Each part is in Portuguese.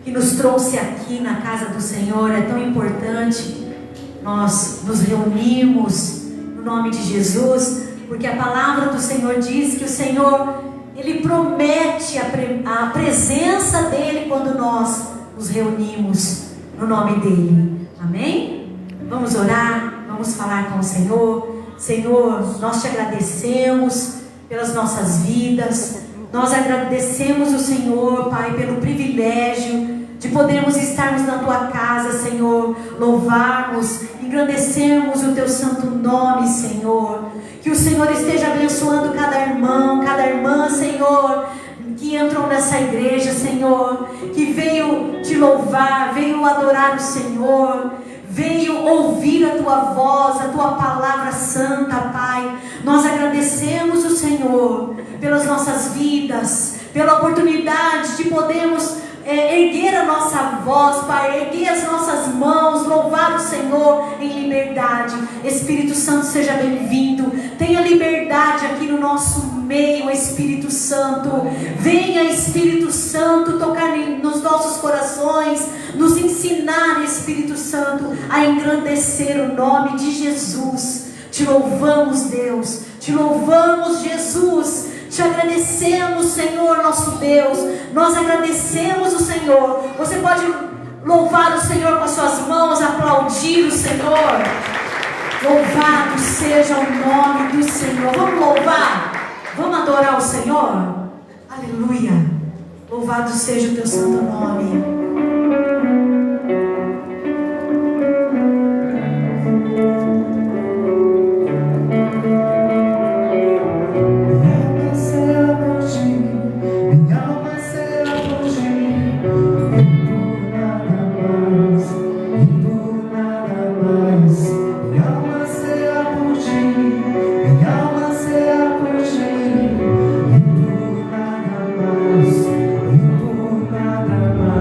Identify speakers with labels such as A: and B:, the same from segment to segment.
A: que nos trouxe aqui na casa do Senhor. É tão importante nós nos reunirmos no nome de Jesus, porque a palavra do Senhor diz que o Senhor, Ele promete a presença dEle quando nós nos reunimos no nome dEle. Amém? Vamos orar, vamos falar com o Senhor. Senhor, nós te agradecemos pelas nossas vidas. Nós agradecemos o Senhor, Pai, pelo privilégio de podermos estarmos na Tua casa, Senhor, louvarmos, engrandecermos o Teu santo nome, Senhor. Que o Senhor esteja abençoando cada irmão, cada irmã, Senhor, que entrou nessa igreja, Senhor, que veio te louvar, veio adorar o Senhor, veio ouvir a Tua voz, a Tua palavra santa, Pai. Nós agradecemos o Senhor pelas nossas vidas, pela oportunidade de podermos erguer a nossa voz, Pai, erguer as nossas mãos, louvar o Senhor em liberdade. Espírito Santo, seja bem-vindo. Tenha liberdade aqui no nosso meio, Espírito Santo. Venha, Espírito Santo, tocar nos nossos corações, nos ensinar, Espírito Santo, a engrandecer o nome de Jesus. Te louvamos, Deus. Te louvamos, Jesus. Te agradecemos, Senhor, nosso Deus. Nós agradecemos o Senhor. Você pode louvar o Senhor com as suas mãos, aplaudir o Senhor. Louvado seja o nome do Senhor. Vamos louvar? Vamos adorar o Senhor? Aleluia. Louvado seja o teu santo nome.
B: Nada mais.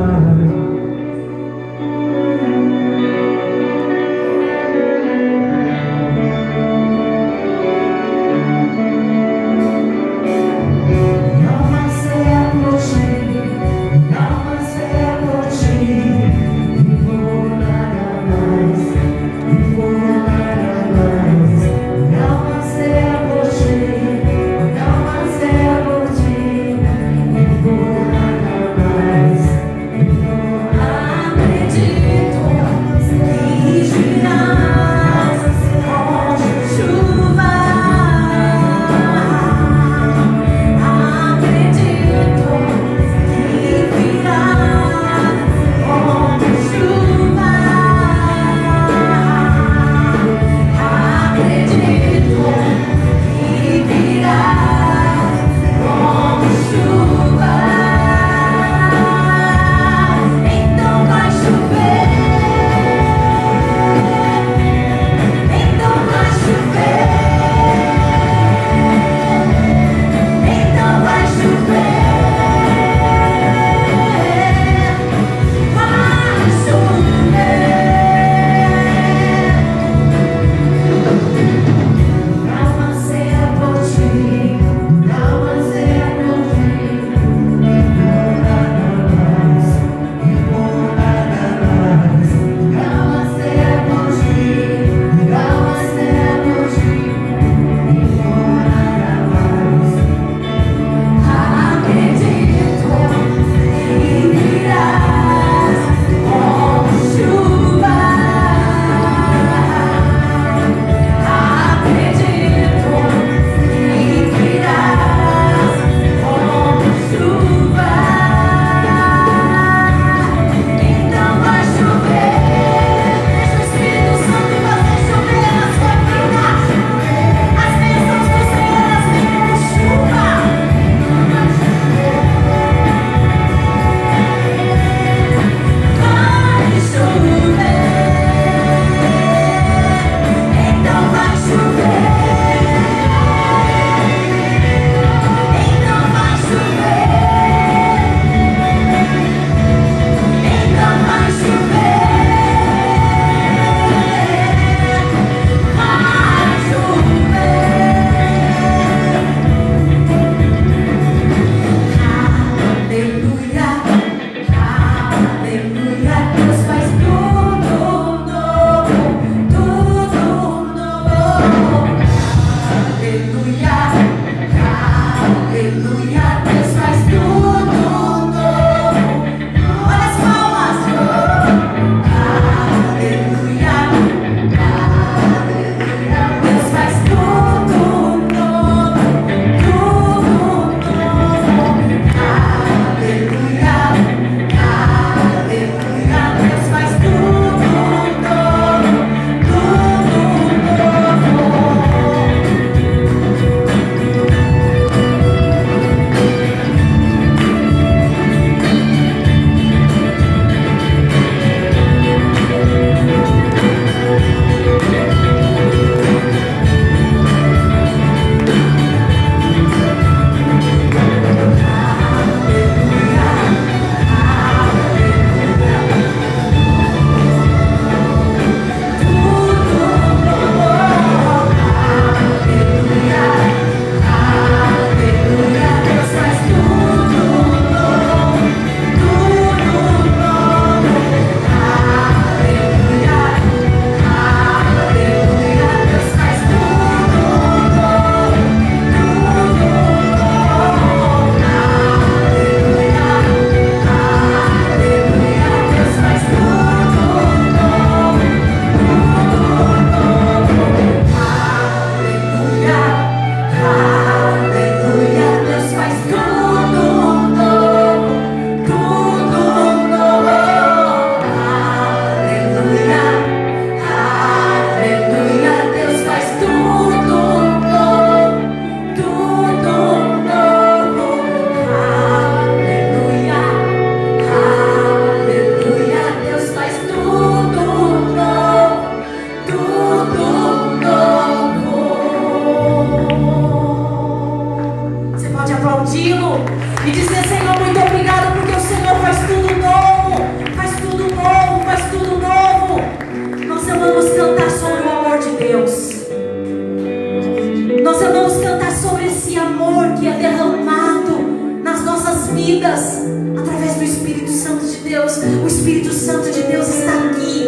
A: Santo de Deus. O Espírito Santo de Deus está aqui.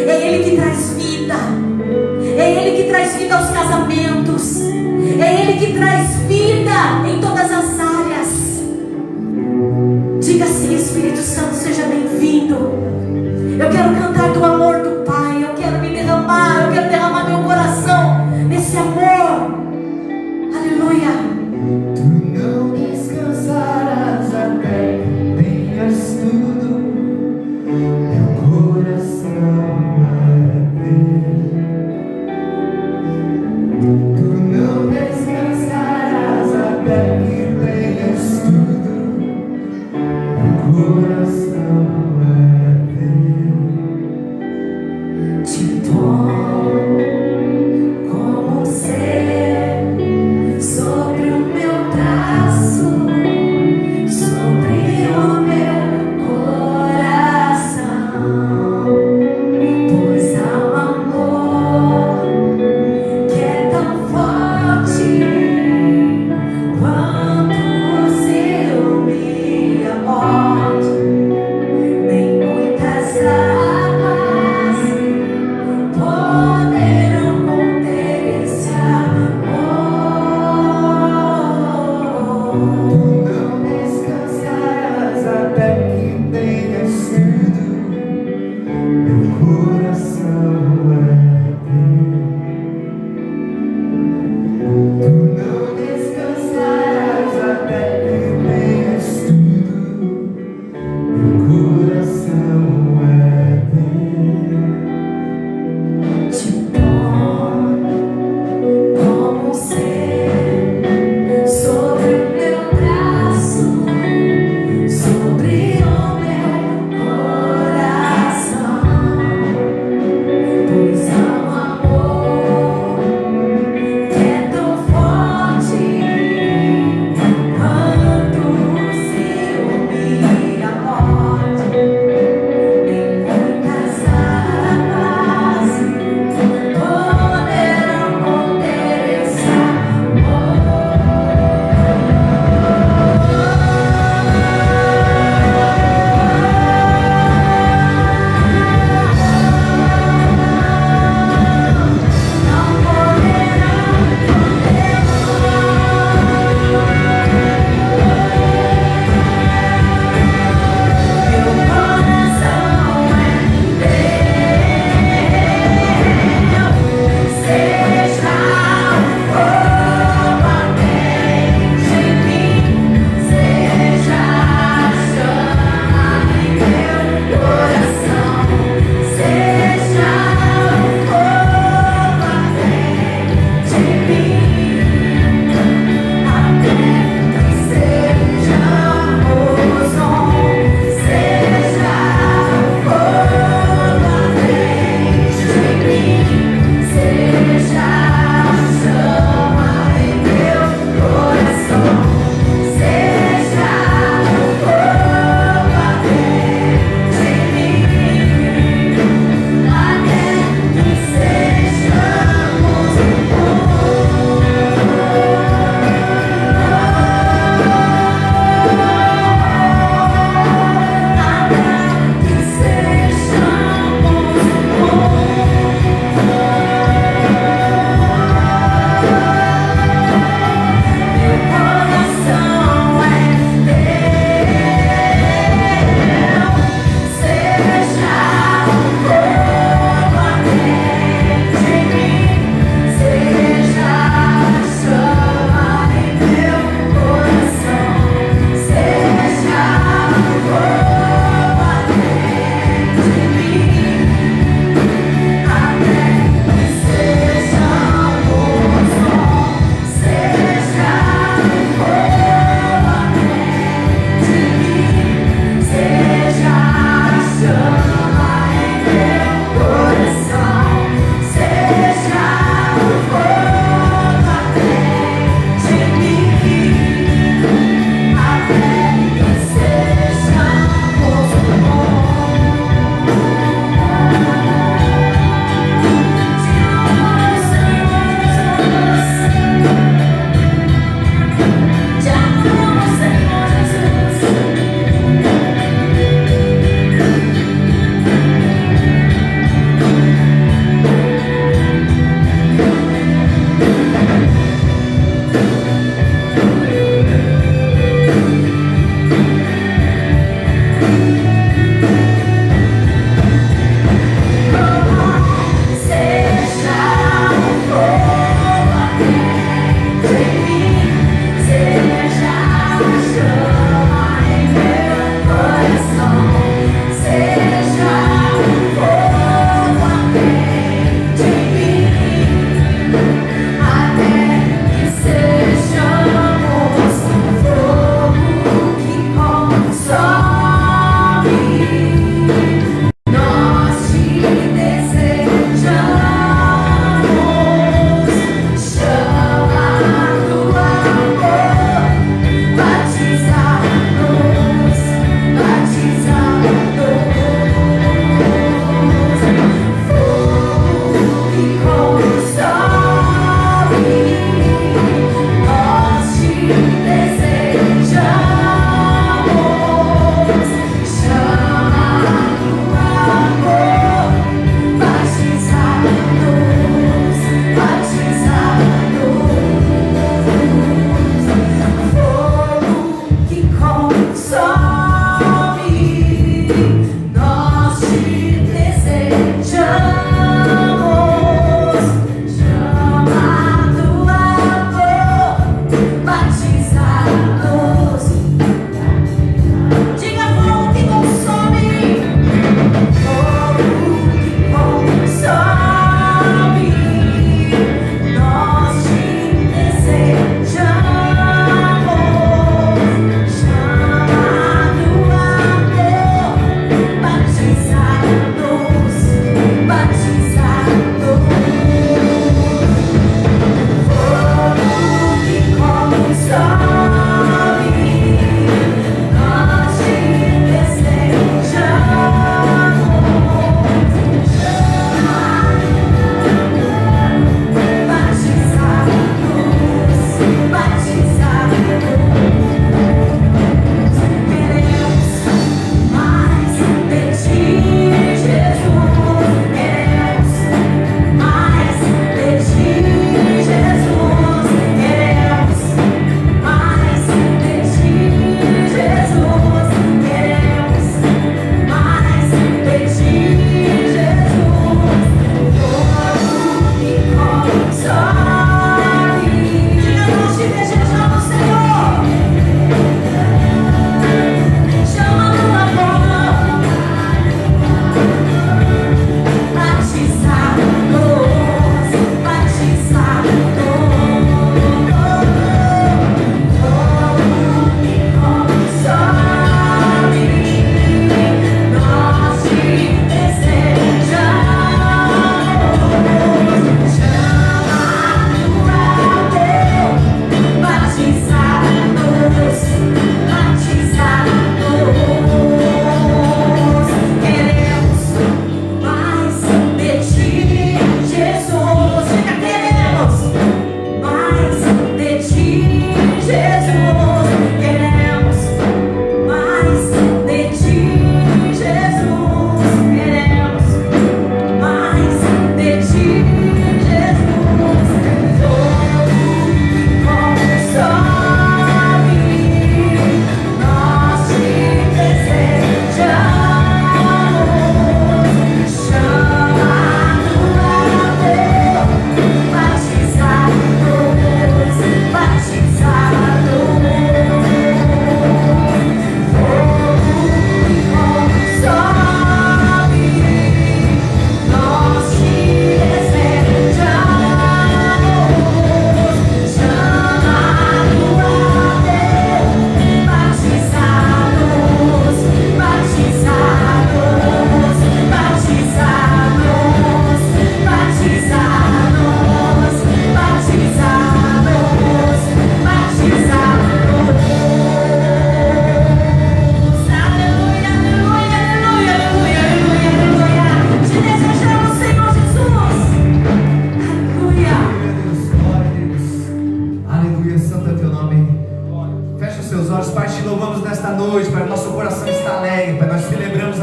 A: É Ele que traz vida. É Ele que traz vida aos casamentos. É Ele que traz vida em todas as áreas. Diga assim: Espírito Santo, seja bem-vindo. Eu quero cantar do amor do Pai. Eu quero me derramar. Eu quero derramar meu coração nesse amor. Aleluia.
B: Tu não descansarás até tenhas tudo. Meu coração arder. Tu não descansarás até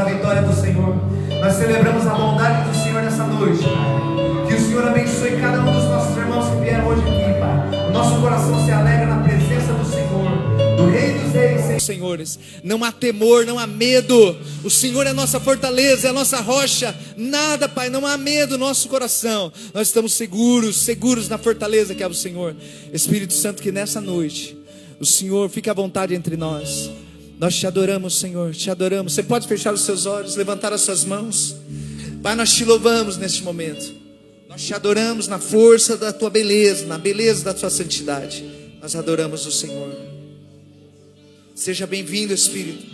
B: a vitória do Senhor. Nós celebramos a bondade do Senhor nessa noite, Pai. Que o Senhor abençoe cada um dos nossos irmãos que vieram hoje aqui, Pai. O nosso coração se alegra na presença do Senhor, do Rei dos Reis.
C: Senhores, não há temor, não há medo. O Senhor é a nossa fortaleza, é a nossa rocha. Nada, Pai, não há medo no nosso coração. Nós estamos seguros na fortaleza que é o Senhor. Espírito Santo, que nessa noite o Senhor fique à vontade entre nós. Nós te adoramos, Senhor, te adoramos. Você pode fechar os seus olhos, levantar as suas mãos. Pai, nós te louvamos neste momento. Nós te adoramos na força da tua beleza, na beleza da tua santidade. Nós adoramos o Senhor. Seja bem-vindo, Espírito.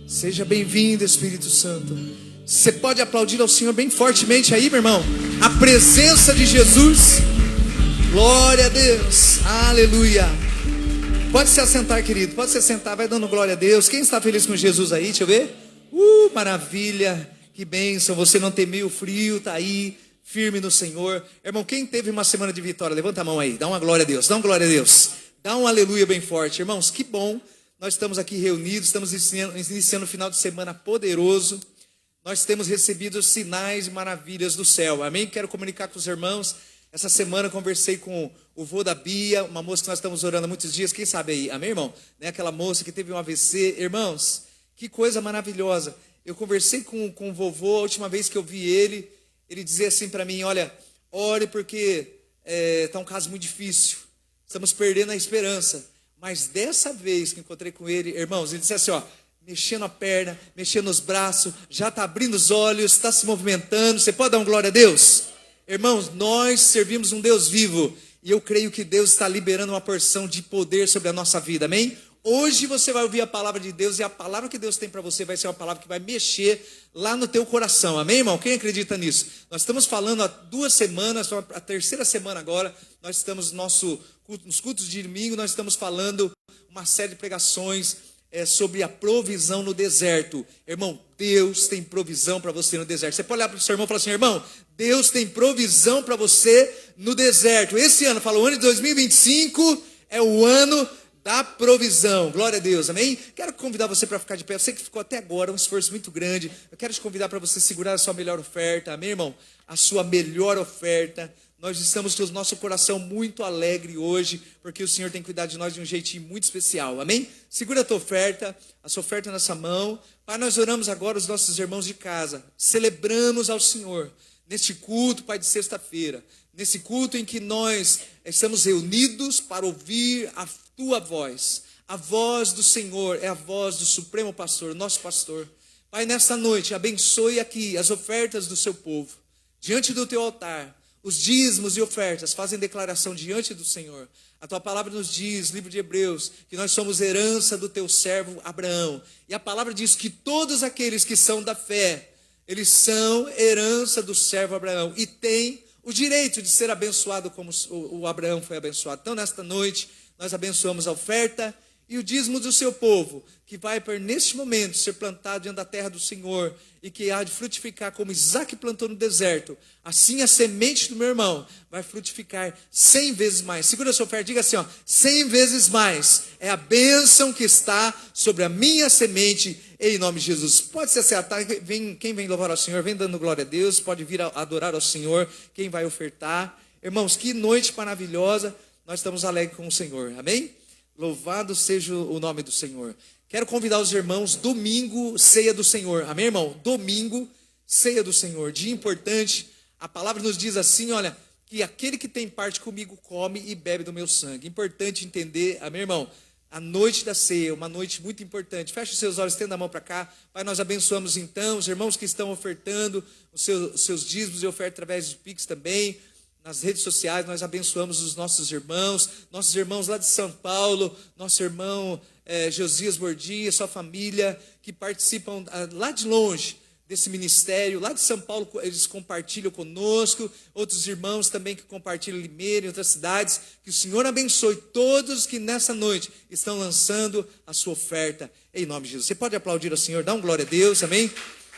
C: Seja bem-vindo, Espírito Santo. Você pode aplaudir ao Senhor bem fortemente aí, meu irmão. A presença de Jesus. Glória a Deus. Aleluia. Pode se assentar, querido. Pode se assentar. Vai dando glória a Deus. Quem está feliz com Jesus aí? Deixa eu ver. Maravilha. Que bênção. Você não temeu o frio. Está aí, firme no Senhor. Irmão, quem teve uma semana de vitória? Levanta a mão aí. Dá uma glória a Deus. Dá uma glória a Deus. Dá um aleluia bem forte. Irmãos, que bom. Nós estamos aqui reunidos. Estamos iniciando um final de semana poderoso. Nós temos recebido sinais e maravilhas do céu. Amém? Quero comunicar com os irmãos. Essa semana eu conversei com o vô da Bia, uma moça que nós estamos orando há muitos dias. Quem sabe aí? Amém, irmão? Né? Aquela moça que teve um AVC. Irmãos, que coisa maravilhosa. Eu conversei com o vovô, a última vez que eu vi ele dizia assim para mim, olha, ore porque está um caso muito difícil. Estamos perdendo a esperança. Mas dessa vez que encontrei com ele, irmãos, ele disse assim, ó, mexendo a perna, mexendo os braços, já está abrindo os olhos, está se movimentando. Você pode dar uma glória a Deus? Irmãos, nós servimos um Deus vivo. E eu creio que Deus está liberando uma porção de poder sobre a nossa vida, amém? Hoje você vai ouvir a palavra de Deus. E a palavra que Deus tem para você vai ser uma palavra que vai mexer lá no teu coração, amém, irmão? Quem acredita nisso? Nós estamos falando há 2 semanas, a terceira semana agora. Nós estamos nos cultos de domingo. Nós estamos falando uma série de pregações sobre a provisão no deserto. Irmão, Deus tem provisão para você no deserto. Você pode olhar para o seu irmão e falar assim, irmão, Deus tem provisão para você no deserto. Esse ano, o ano de 2025 é o ano da provisão. Glória a Deus, amém? Quero convidar você para ficar de pé. Eu sei que ficou até agora um esforço muito grande. Eu quero te convidar para você segurar a sua melhor oferta, amém, irmão? A sua melhor oferta. Nós estamos com o nosso coração muito alegre hoje, porque o Senhor tem cuidado de nós de um jeitinho muito especial, amém? Segura a sua oferta nessa mão. Pai, nós oramos agora os nossos irmãos de casa, celebramos ao Senhor, neste culto, Pai, de sexta-feira, nesse culto em que nós estamos reunidos para ouvir a Tua voz. A voz do Senhor é a voz do Supremo Pastor, nosso pastor. Pai, nessa noite, abençoe aqui as ofertas do seu povo, diante do Teu altar. Os dízimos e ofertas fazem declaração diante do Senhor. A tua palavra nos diz, livro de Hebreus, que nós somos herança do teu servo Abraão. E a palavra diz que todos aqueles que são da fé, eles são herança do servo Abraão. E têm o direito de ser abençoado como o Abraão foi abençoado. Então, nesta noite, nós abençoamos a oferta e o dízimo do seu povo, que vai, neste momento, ser plantado diante da terra do Senhor, e que há de frutificar como Isaac plantou no deserto. Assim a semente do meu irmão vai frutificar 100 vezes mais. Segura a sua oferta, diga assim, ó, 100 vezes mais. É a bênção que está sobre a minha semente, em nome de Jesus. Pode se acertar, quem vem louvar ao Senhor, vem dando glória a Deus, pode vir adorar ao Senhor, quem vai ofertar. Irmãos, que noite maravilhosa, nós estamos alegres com o Senhor, amém? Louvado seja o nome do Senhor. Quero convidar os irmãos, domingo, ceia do Senhor. Amém, irmão? Domingo, ceia do Senhor. Dia importante. A palavra nos diz assim, olha, que aquele que tem parte comigo come e bebe do meu sangue. Importante entender, amém, irmão? A noite da ceia, uma noite muito importante. Feche os seus olhos, estenda a mão para cá. Pai, nós abençoamos então os irmãos que estão ofertando os seus dízimos e oferta através do Pix também. Nas redes sociais, nós abençoamos os nossos irmãos lá de São Paulo, nosso irmão Josias Bordia, sua família, que participam lá de longe desse ministério, lá de São Paulo, eles compartilham conosco, outros irmãos também que compartilham em Limeira e outras cidades. Que o Senhor abençoe todos que nessa noite estão lançando a sua oferta, em nome de Jesus. Você pode aplaudir ao Senhor, dá um glória a Deus, amém?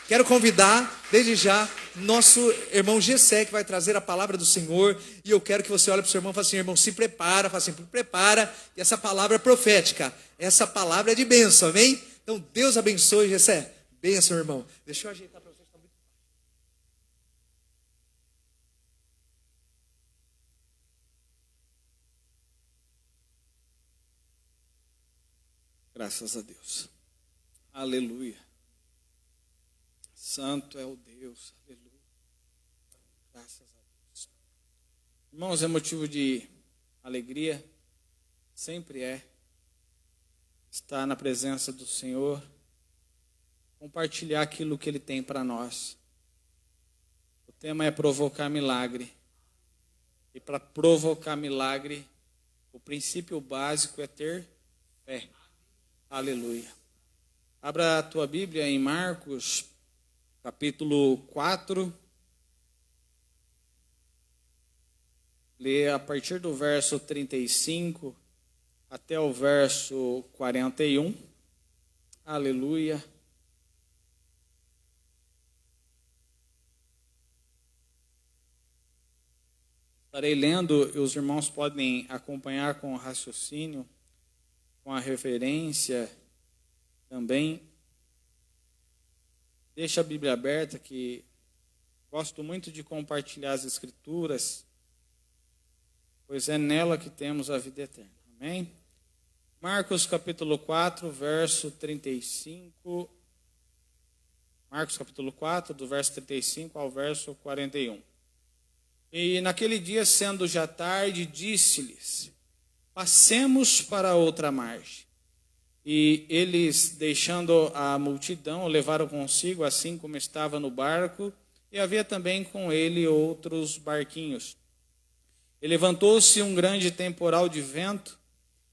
C: Quero convidar, desde já, nosso irmão Gessé, que vai trazer a palavra do Senhor. E eu quero que você olhe para o seu irmão e fale assim, irmão, se prepara. Fala assim, prepara, e essa palavra é profética. Essa palavra é de bênção, amém? Então, Deus abençoe, Gessé. Benção, irmão. Deixa eu ajeitar para vocês. Tá muito... Graças a Deus. Aleluia. Santo é o Deus. Aleluia. Graças a Deus. Irmãos, é motivo de alegria. Sempre é. Estar na presença do Senhor. Compartilhar aquilo que Ele tem para nós. O tema é provocar milagre. E para provocar milagre, o princípio básico é ter fé. Aleluia. Abra a tua Bíblia em Marcos, capítulo 4. Lê a partir do verso 35 até o verso 41. Aleluia. Estarei lendo e os irmãos podem acompanhar com o raciocínio, com a referência também. Deixa a Bíblia aberta, que gosto muito de compartilhar as Escrituras, pois é nela que temos a vida eterna. Amém? Marcos capítulo 4, verso 35. Marcos capítulo 4, do verso 35 ao verso 41. E naquele dia, sendo já tarde, disse-lhes: passemos para outra margem. E eles, deixando a multidão, o levaram consigo, assim como estava no barco, e havia também com ele outros barquinhos. E levantou-se um grande temporal de vento,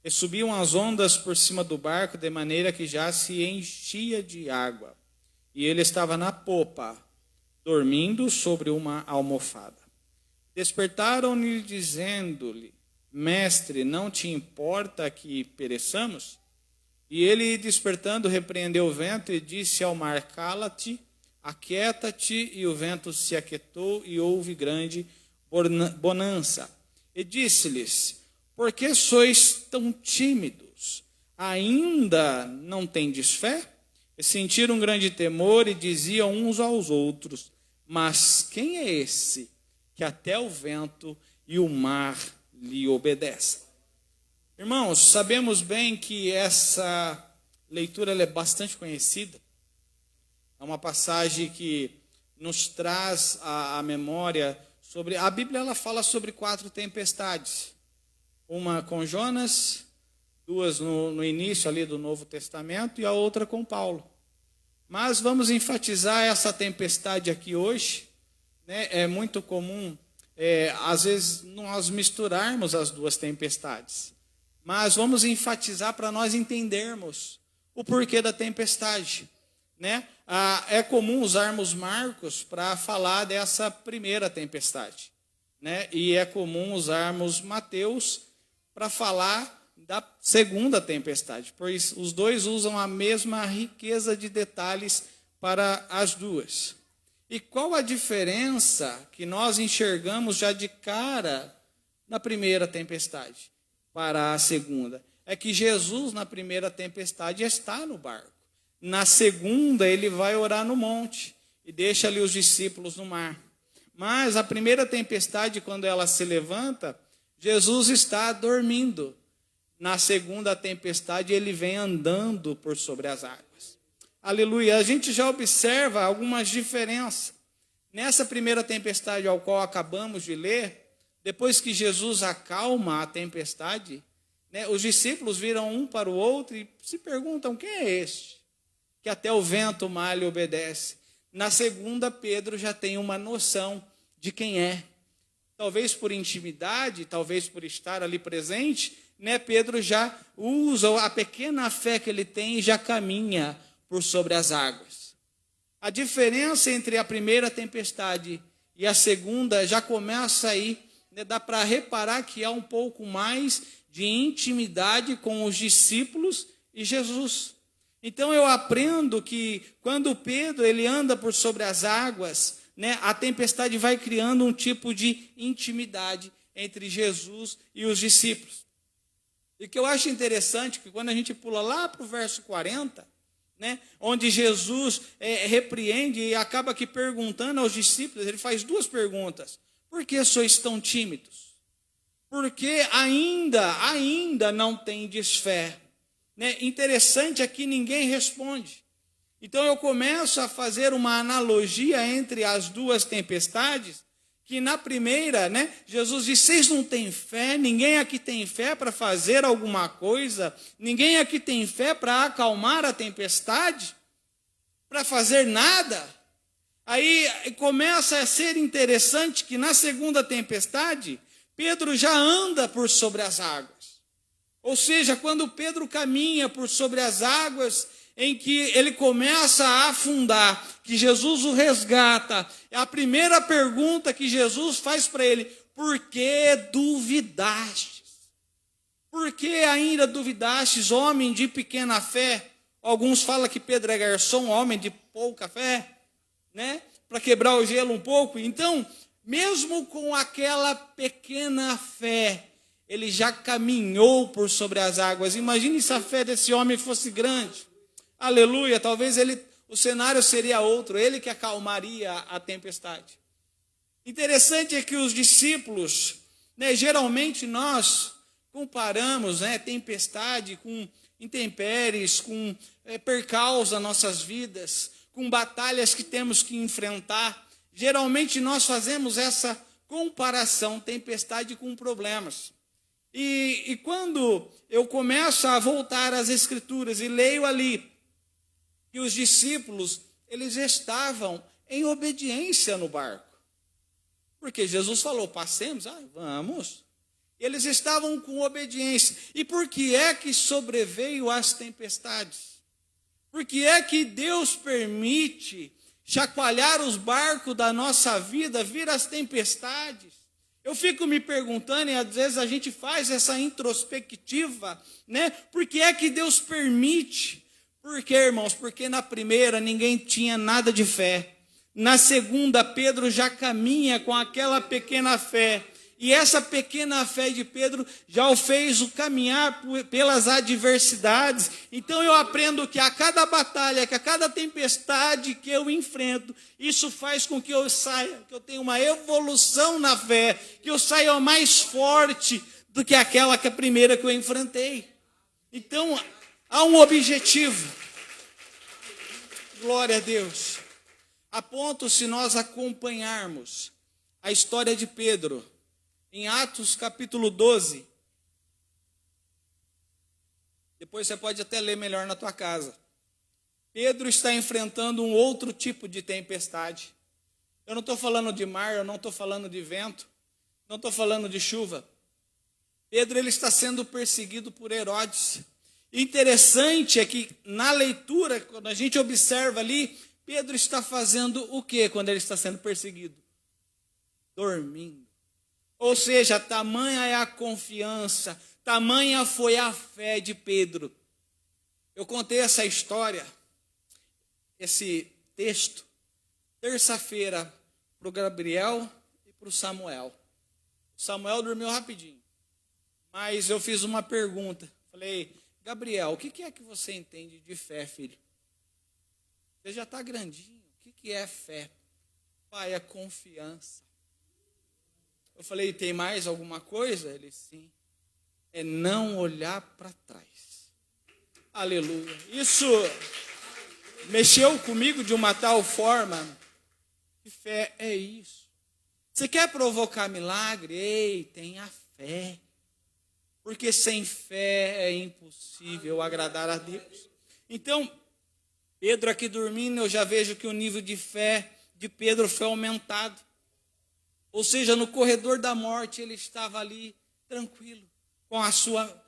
C: e subiam as ondas por cima do barco, de maneira que já se enchia de água. E ele estava na popa, dormindo sobre uma almofada. Despertaram-lhe, dizendo-lhe: Mestre, não te importa que pereçamos? E ele, despertando, repreendeu o vento e disse ao mar: cala-te, aquieta-te. E o vento se aquietou e houve grande bonança. E disse-lhes: por que sois tão tímidos? Ainda não tendes fé? E sentiram um grande temor e diziam uns aos outros: mas quem é esse que até o vento e o mar lhe obedecem? Irmãos, sabemos bem que essa leitura ela é bastante conhecida. É uma passagem que nos traz a memória sobre... A Bíblia ela fala sobre 4 tempestades. Uma com Jonas, 2 no início ali do Novo Testamento e a outra com Paulo. Mas vamos enfatizar essa tempestade aqui hoje. Né? É muito comum, às vezes, nós misturarmos as 2 tempestades. Mas vamos enfatizar para nós entendermos o porquê da tempestade. Né? É comum usarmos Marcos para falar dessa primeira tempestade. Né? E é comum usarmos Mateus para falar da segunda tempestade, pois os dois usam a mesma riqueza de detalhes para as duas. E qual a diferença que nós enxergamos já de cara na primeira tempestade para a segunda? É que Jesus, na primeira tempestade, está no barco. Na segunda, ele vai orar no monte e deixa ali os discípulos no mar. Mas a primeira tempestade, quando ela se levanta, Jesus está dormindo. Na segunda tempestade, ele vem andando por sobre as águas. Aleluia. A gente já observa algumas diferenças. Nessa primeira tempestade ao qual acabamos de ler, depois que Jesus acalma a tempestade, né, os discípulos viram um para o outro e se perguntam: quem é este que até o vento, o mar lhe obedece? Na segunda, Pedro já tem uma noção de quem é. Talvez por intimidade, talvez por estar ali presente, né, Pedro já usa a pequena fé que ele tem e já caminha por sobre as águas. A diferença entre a primeira tempestade e a segunda já começa aí, né, dá para reparar que há um pouco mais de intimidade com os discípulos e Jesus. Então eu aprendo que quando Pedro ele anda por sobre as águas, né, a tempestade vai criando um tipo de intimidade entre Jesus e os discípulos. E o que eu acho interessante é que quando a gente pula lá para o verso 40,
D: né? Onde Jesus repreende e acaba que perguntando aos discípulos, ele faz duas perguntas. Por que sois tão tímidos? Porque ainda não tendes fé. Né? Interessante é que ninguém responde. Então eu começo a fazer uma analogia entre as duas tempestades, que na primeira, né, Jesus diz, vocês não têm fé, ninguém aqui tem fé para fazer alguma coisa, ninguém aqui tem fé para acalmar a tempestade, para fazer nada. Aí começa a ser interessante que na segunda tempestade, Pedro já anda por sobre as águas. Ou seja, quando Pedro caminha por sobre as águas, em que ele começa a afundar, que Jesus o resgata, a primeira pergunta que Jesus faz para ele, por que duvidastes? Por que ainda duvidastes, homem de pequena fé? Alguns falam que Pedro é garçom, homem de pouca fé, né? Para quebrar o gelo um pouco. Então, mesmo com aquela pequena fé, ele já caminhou por sobre as águas. Imagine se a fé desse homem fosse grande. Aleluia, talvez o cenário seria outro, ele que acalmaria a tempestade. Interessante é que os discípulos, né, geralmente nós comparamos, né, tempestade com intempéries, com percalços nas nossas vidas, com batalhas que temos que enfrentar. Geralmente nós fazemos essa comparação, tempestade com problemas. E quando eu começo a voltar às Escrituras e leio ali, que os discípulos, eles estavam em obediência no barco. Porque Jesus falou, passemos, vamos. Eles estavam com obediência. E por que é que sobreveio as tempestades? Por que é que Deus permite chacoalhar os barcos da nossa vida, vir as tempestades? Eu fico me perguntando, e às vezes a gente faz essa introspectiva, né? Por que é que Deus permite? Por quê, irmãos? Porque na primeira ninguém tinha nada de fé. Na segunda, Pedro já caminha com aquela pequena fé. E essa pequena fé de Pedro já o fez caminhar pelas adversidades. Então eu aprendo que a cada batalha, que a cada tempestade que eu enfrento, isso faz com que eu saia, que eu tenha uma evolução na fé, que eu saia mais forte do que aquela que a primeira que eu enfrentei. Então, há um objetivo. Glória a Deus. A ponto, se nós acompanharmos a história de Pedro, em Atos capítulo 12, depois você pode até ler melhor na tua casa. Pedro está enfrentando um outro tipo de tempestade. Eu não estou falando de mar, eu não estou falando de vento, não estou falando de chuva. Pedro, ele está sendo perseguido por Herodes. Interessante é que na leitura, quando a gente observa ali, Pedro está fazendo o quê quando ele está sendo perseguido? Dormindo. Ou seja, tamanha é a confiança, tamanha foi a fé de Pedro. Eu contei essa história, esse texto, terça-feira para o Gabriel e para o Samuel. O Samuel dormiu rapidinho, mas eu fiz uma pergunta. Falei, Gabriel, o que é que você entende de fé, filho? Você já está grandinho, o que é fé? Pai, é confiança. Eu falei, tem mais alguma coisa? Ele, sim. É não olhar para trás. Aleluia. Isso mexeu comigo de uma tal forma. Que fé é isso. Você quer provocar milagre? Ei, tenha fé. Porque sem fé é impossível agradar a Deus. Então, Pedro aqui dormindo, eu já vejo que o nível de fé de Pedro foi aumentado. Ou seja, no corredor da morte, ele estava ali tranquilo, com a sua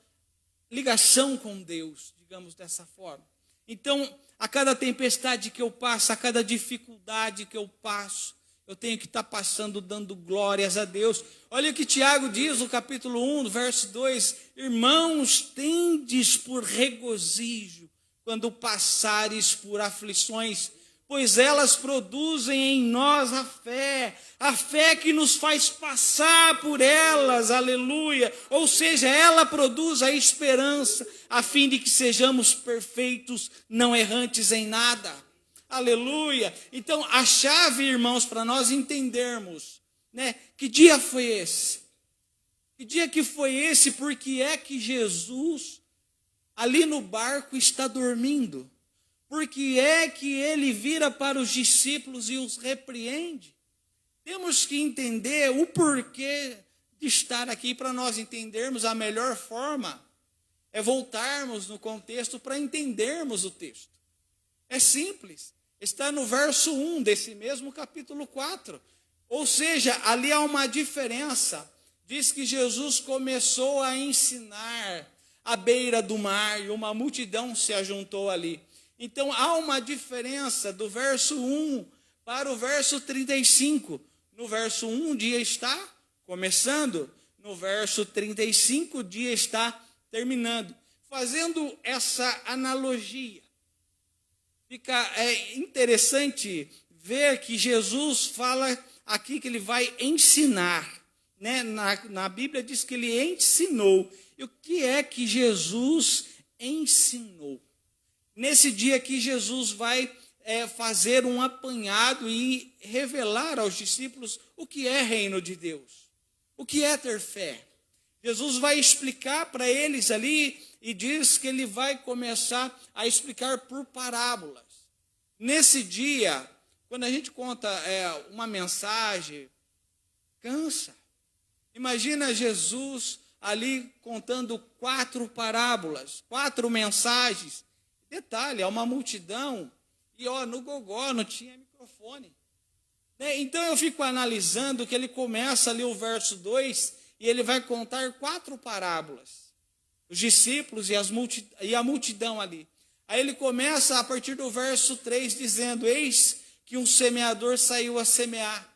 D: ligação com Deus, digamos dessa forma. Então, a cada tempestade que eu passo, a cada dificuldade que eu passo, eu tenho que estar passando, dando glórias a Deus. Olha o que Tiago diz no capítulo 1, verso 2. Irmãos, tendes por regozijo quando passares por aflições, pois elas produzem em nós a fé que nos faz passar por elas, aleluia. Ou seja, ela produz a esperança, a fim de que sejamos perfeitos, não errantes em nada, aleluia. Então, a chave, irmãos, para nós entendermos, né, que dia foi esse? Que dia que foi esse? Porque é que Jesus, ali no barco, está dormindo? Porque é que ele vira para os discípulos e os repreende? Temos que entender o porquê de estar aqui. Para nós entendermos, a melhor forma é voltarmos no contexto para entendermos o texto. É simples, está no verso 1 desse mesmo capítulo 4. Ou seja, ali há uma diferença. Diz que Jesus começou a ensinar à beira do mar e uma multidão se ajuntou ali. Então, há uma diferença do verso 1 para o verso 35. No verso 1, o dia está começando. No verso 35, o dia está terminando. Fazendo essa analogia, fica interessante ver que Jesus fala aqui que ele vai ensinar. Né? Na Bíblia diz que ele ensinou. E o que é que Jesus ensinou? Nesse dia que Jesus vai fazer um apanhado e revelar aos discípulos o que é reino de Deus, o que é ter fé. Jesus vai explicar para eles ali e diz que ele vai começar a explicar por parábolas. Nesse dia, quando a gente conta uma mensagem, cansa. Imagina Jesus ali contando 4 parábolas, 4 mensagens. Detalhe, é uma multidão, e no gogó não tinha microfone. Então eu fico analisando que ele começa ali o verso 2, e ele vai contar 4 parábolas. Os discípulos e a multidão ali. Aí ele começa a partir do verso 3, dizendo: eis que um semeador saiu a semear,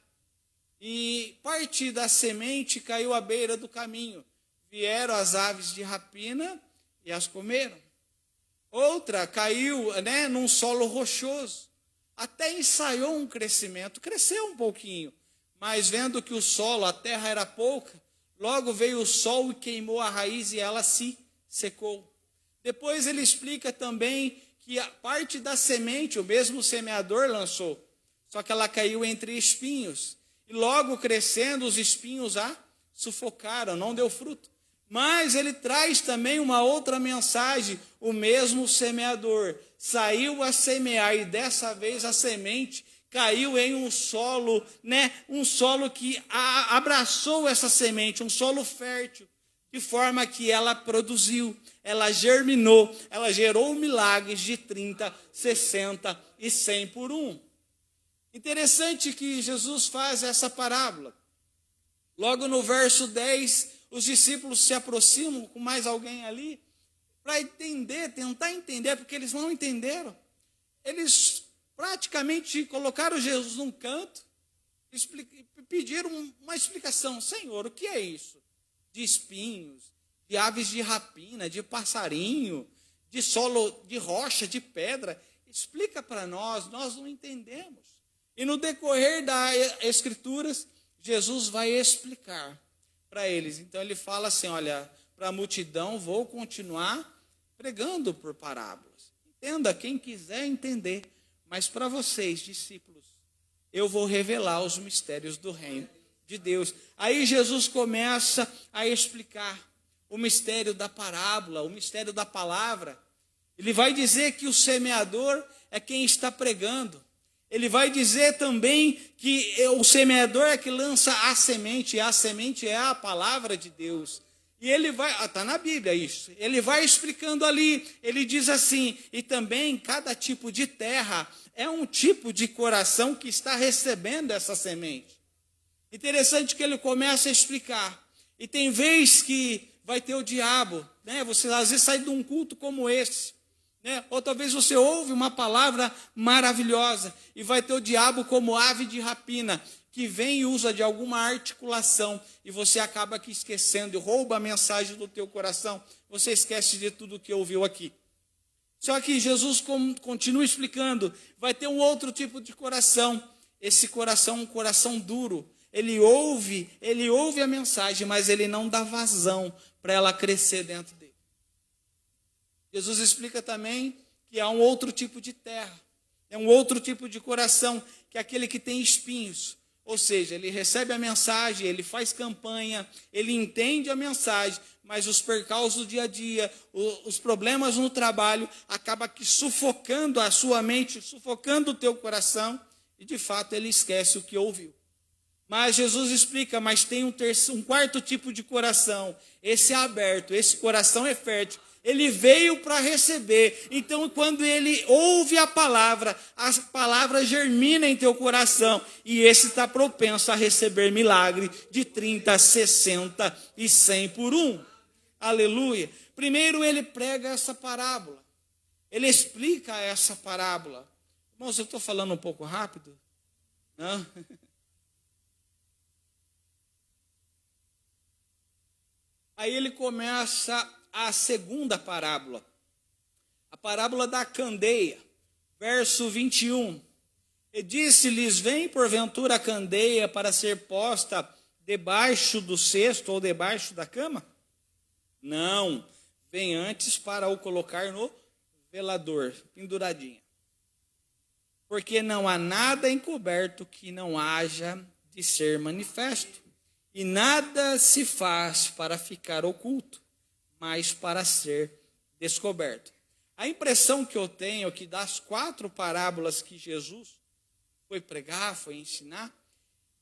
D: e parte da semente caiu à beira do caminho. Vieram as aves de rapina e as comeram. Outra caiu num solo rochoso, até ensaiou um crescimento, cresceu um pouquinho, mas vendo que o solo, a terra era pouca, logo veio o sol e queimou a raiz e ela se secou. Depois ele explica também que a parte da semente, o mesmo semeador lançou, só que ela caiu entre espinhos, e logo crescendo os espinhos a sufocaram, não deu fruto. Mas ele traz também uma outra mensagem, o mesmo semeador saiu a semear e dessa vez a semente caiu em um solo, um solo que abraçou essa semente, um solo fértil, de forma que ela produziu, ela germinou, ela gerou milagres de 30, 60 e 100 por 1. Interessante que Jesus faz essa parábola. Logo no verso 10, os discípulos se aproximam com mais alguém ali para entender, tentar entender, porque eles não entenderam. Eles praticamente colocaram Jesus num canto, pediram uma explicação. Senhor, o que é isso? De espinhos, de aves de rapina, de passarinho, de solo, de rocha, de pedra. Explica para nós não entendemos. E no decorrer das Escrituras, Jesus vai explicar para eles. Então ele fala assim: olha, para a multidão vou continuar pregando por parábolas. Entenda quem quiser entender, mas para vocês, discípulos, eu vou revelar os mistérios do reino de Deus. Aí Jesus começa a explicar o mistério da parábola, o mistério da palavra. Ele vai dizer que o semeador é quem está pregando. Ele vai dizer também que o semeador é que lança a semente, e a semente é a palavra de Deus. E ele vai, está na Bíblia isso, ele vai explicando ali, ele diz assim: e também cada tipo de terra é um tipo de coração que está recebendo essa semente. Interessante que ele começa a explicar. E tem vez que vai ter o diabo, você às vezes sai de um culto como esse, ou talvez você ouve uma palavra maravilhosa e vai ter o diabo como ave de rapina, que vem e usa de alguma articulação e você acaba aqui esquecendo e rouba a mensagem do teu coração. Você esquece de tudo que ouviu aqui. Só que Jesus continua explicando, vai ter um outro tipo de coração. Esse coração é um coração duro. Ele ouve a mensagem, mas ele não dá vazão para ela crescer dentro dele. Jesus explica também que há um outro tipo de terra. É um outro tipo de coração, que é aquele que tem espinhos. Ou seja, ele recebe a mensagem, ele faz campanha, ele entende a mensagem, mas os percalços do dia a dia, os problemas no trabalho, acaba que sufocando a sua mente, sufocando o teu coração, e de fato ele esquece o que ouviu. Mas Jesus explica, mas tem um quarto tipo de coração, esse é aberto, esse coração é fértil. Ele veio para receber. Então, quando ele ouve a palavra germina em teu coração. E esse está propenso a receber milagre de 30, 60 e 100 por um. Aleluia. Primeiro ele prega essa parábola. Ele explica essa parábola. Irmãos, eu estou falando um pouco rápido? Não? Aí ele começa a segunda parábola, a parábola da candeia, verso 21. E disse-lhes, vem porventura a candeia para ser posta debaixo do cesto ou debaixo da cama? Não, vem antes para o colocar no velador, penduradinha. Porque não há nada encoberto que não haja de ser manifesto, e nada se faz para ficar oculto, mas para ser descoberto. A impressão que eu tenho é que das 4 parábolas que Jesus foi pregar, foi ensinar,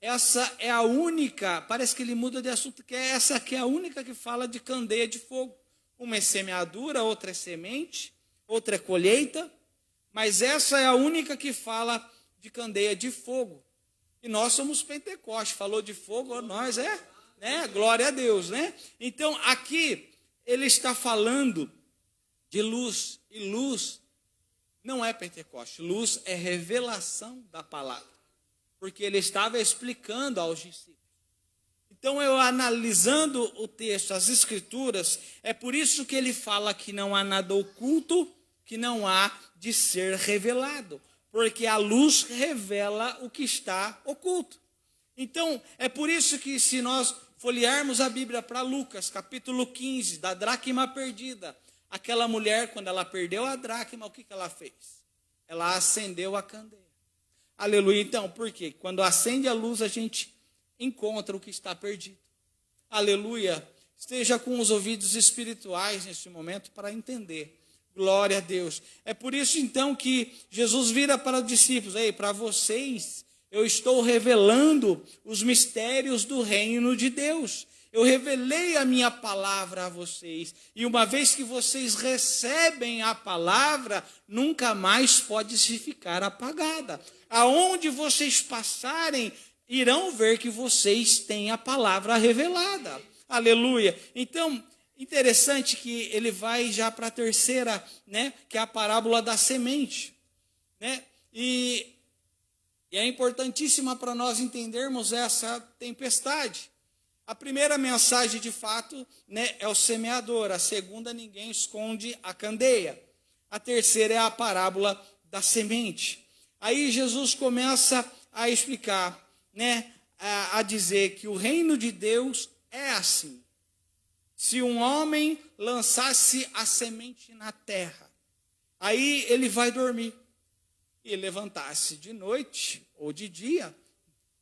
D: essa é a única, parece que ele muda de assunto, que é essa que é a única que fala de candeia de fogo. Uma é semeadura, outra é semente, outra é colheita, mas essa é a única que fala de candeia de fogo. E nós somos Pentecoste, falou de fogo, nós né? Glória a Deus, né? Então aqui ele está falando de luz, e luz não é Pentecoste, luz é revelação da palavra, porque ele estava explicando aos discípulos. Então, eu analisando o texto, as escrituras, é por isso que ele fala que não há nada oculto, que não há de ser revelado, porque a luz revela o que está oculto. Então, é por isso que se nós folhearmos a Bíblia para Lucas, capítulo 15, da dracma perdida, aquela mulher, quando ela perdeu a dracma, o que ela fez? Ela acendeu a candeia. Aleluia. Então, por quê? Quando acende a luz, a gente encontra o que está perdido. Aleluia. Esteja com os ouvidos espirituais neste momento para entender. Glória a Deus. É por isso, então, que Jesus vira para os discípulos. Ei, para vocês, eu estou revelando os mistérios do reino de Deus. Eu revelei a minha palavra a vocês. E uma vez que vocês recebem a palavra, nunca mais pode se ficar apagada. Aonde vocês passarem, irão ver que vocês têm a palavra revelada. Aleluia. Então, interessante que ele vai já para a terceira, né, que é a parábola da semente, né? E é importantíssima para nós entendermos essa tempestade. A primeira mensagem, de fato, né, é o semeador. A segunda, ninguém esconde a candeia. A terceira é a parábola da semente. Aí Jesus começa a explicar, né, a dizer que o reino de Deus é assim. Se um homem lançasse a semente na terra, aí ele vai dormir e levantar-se de noite ou de dia,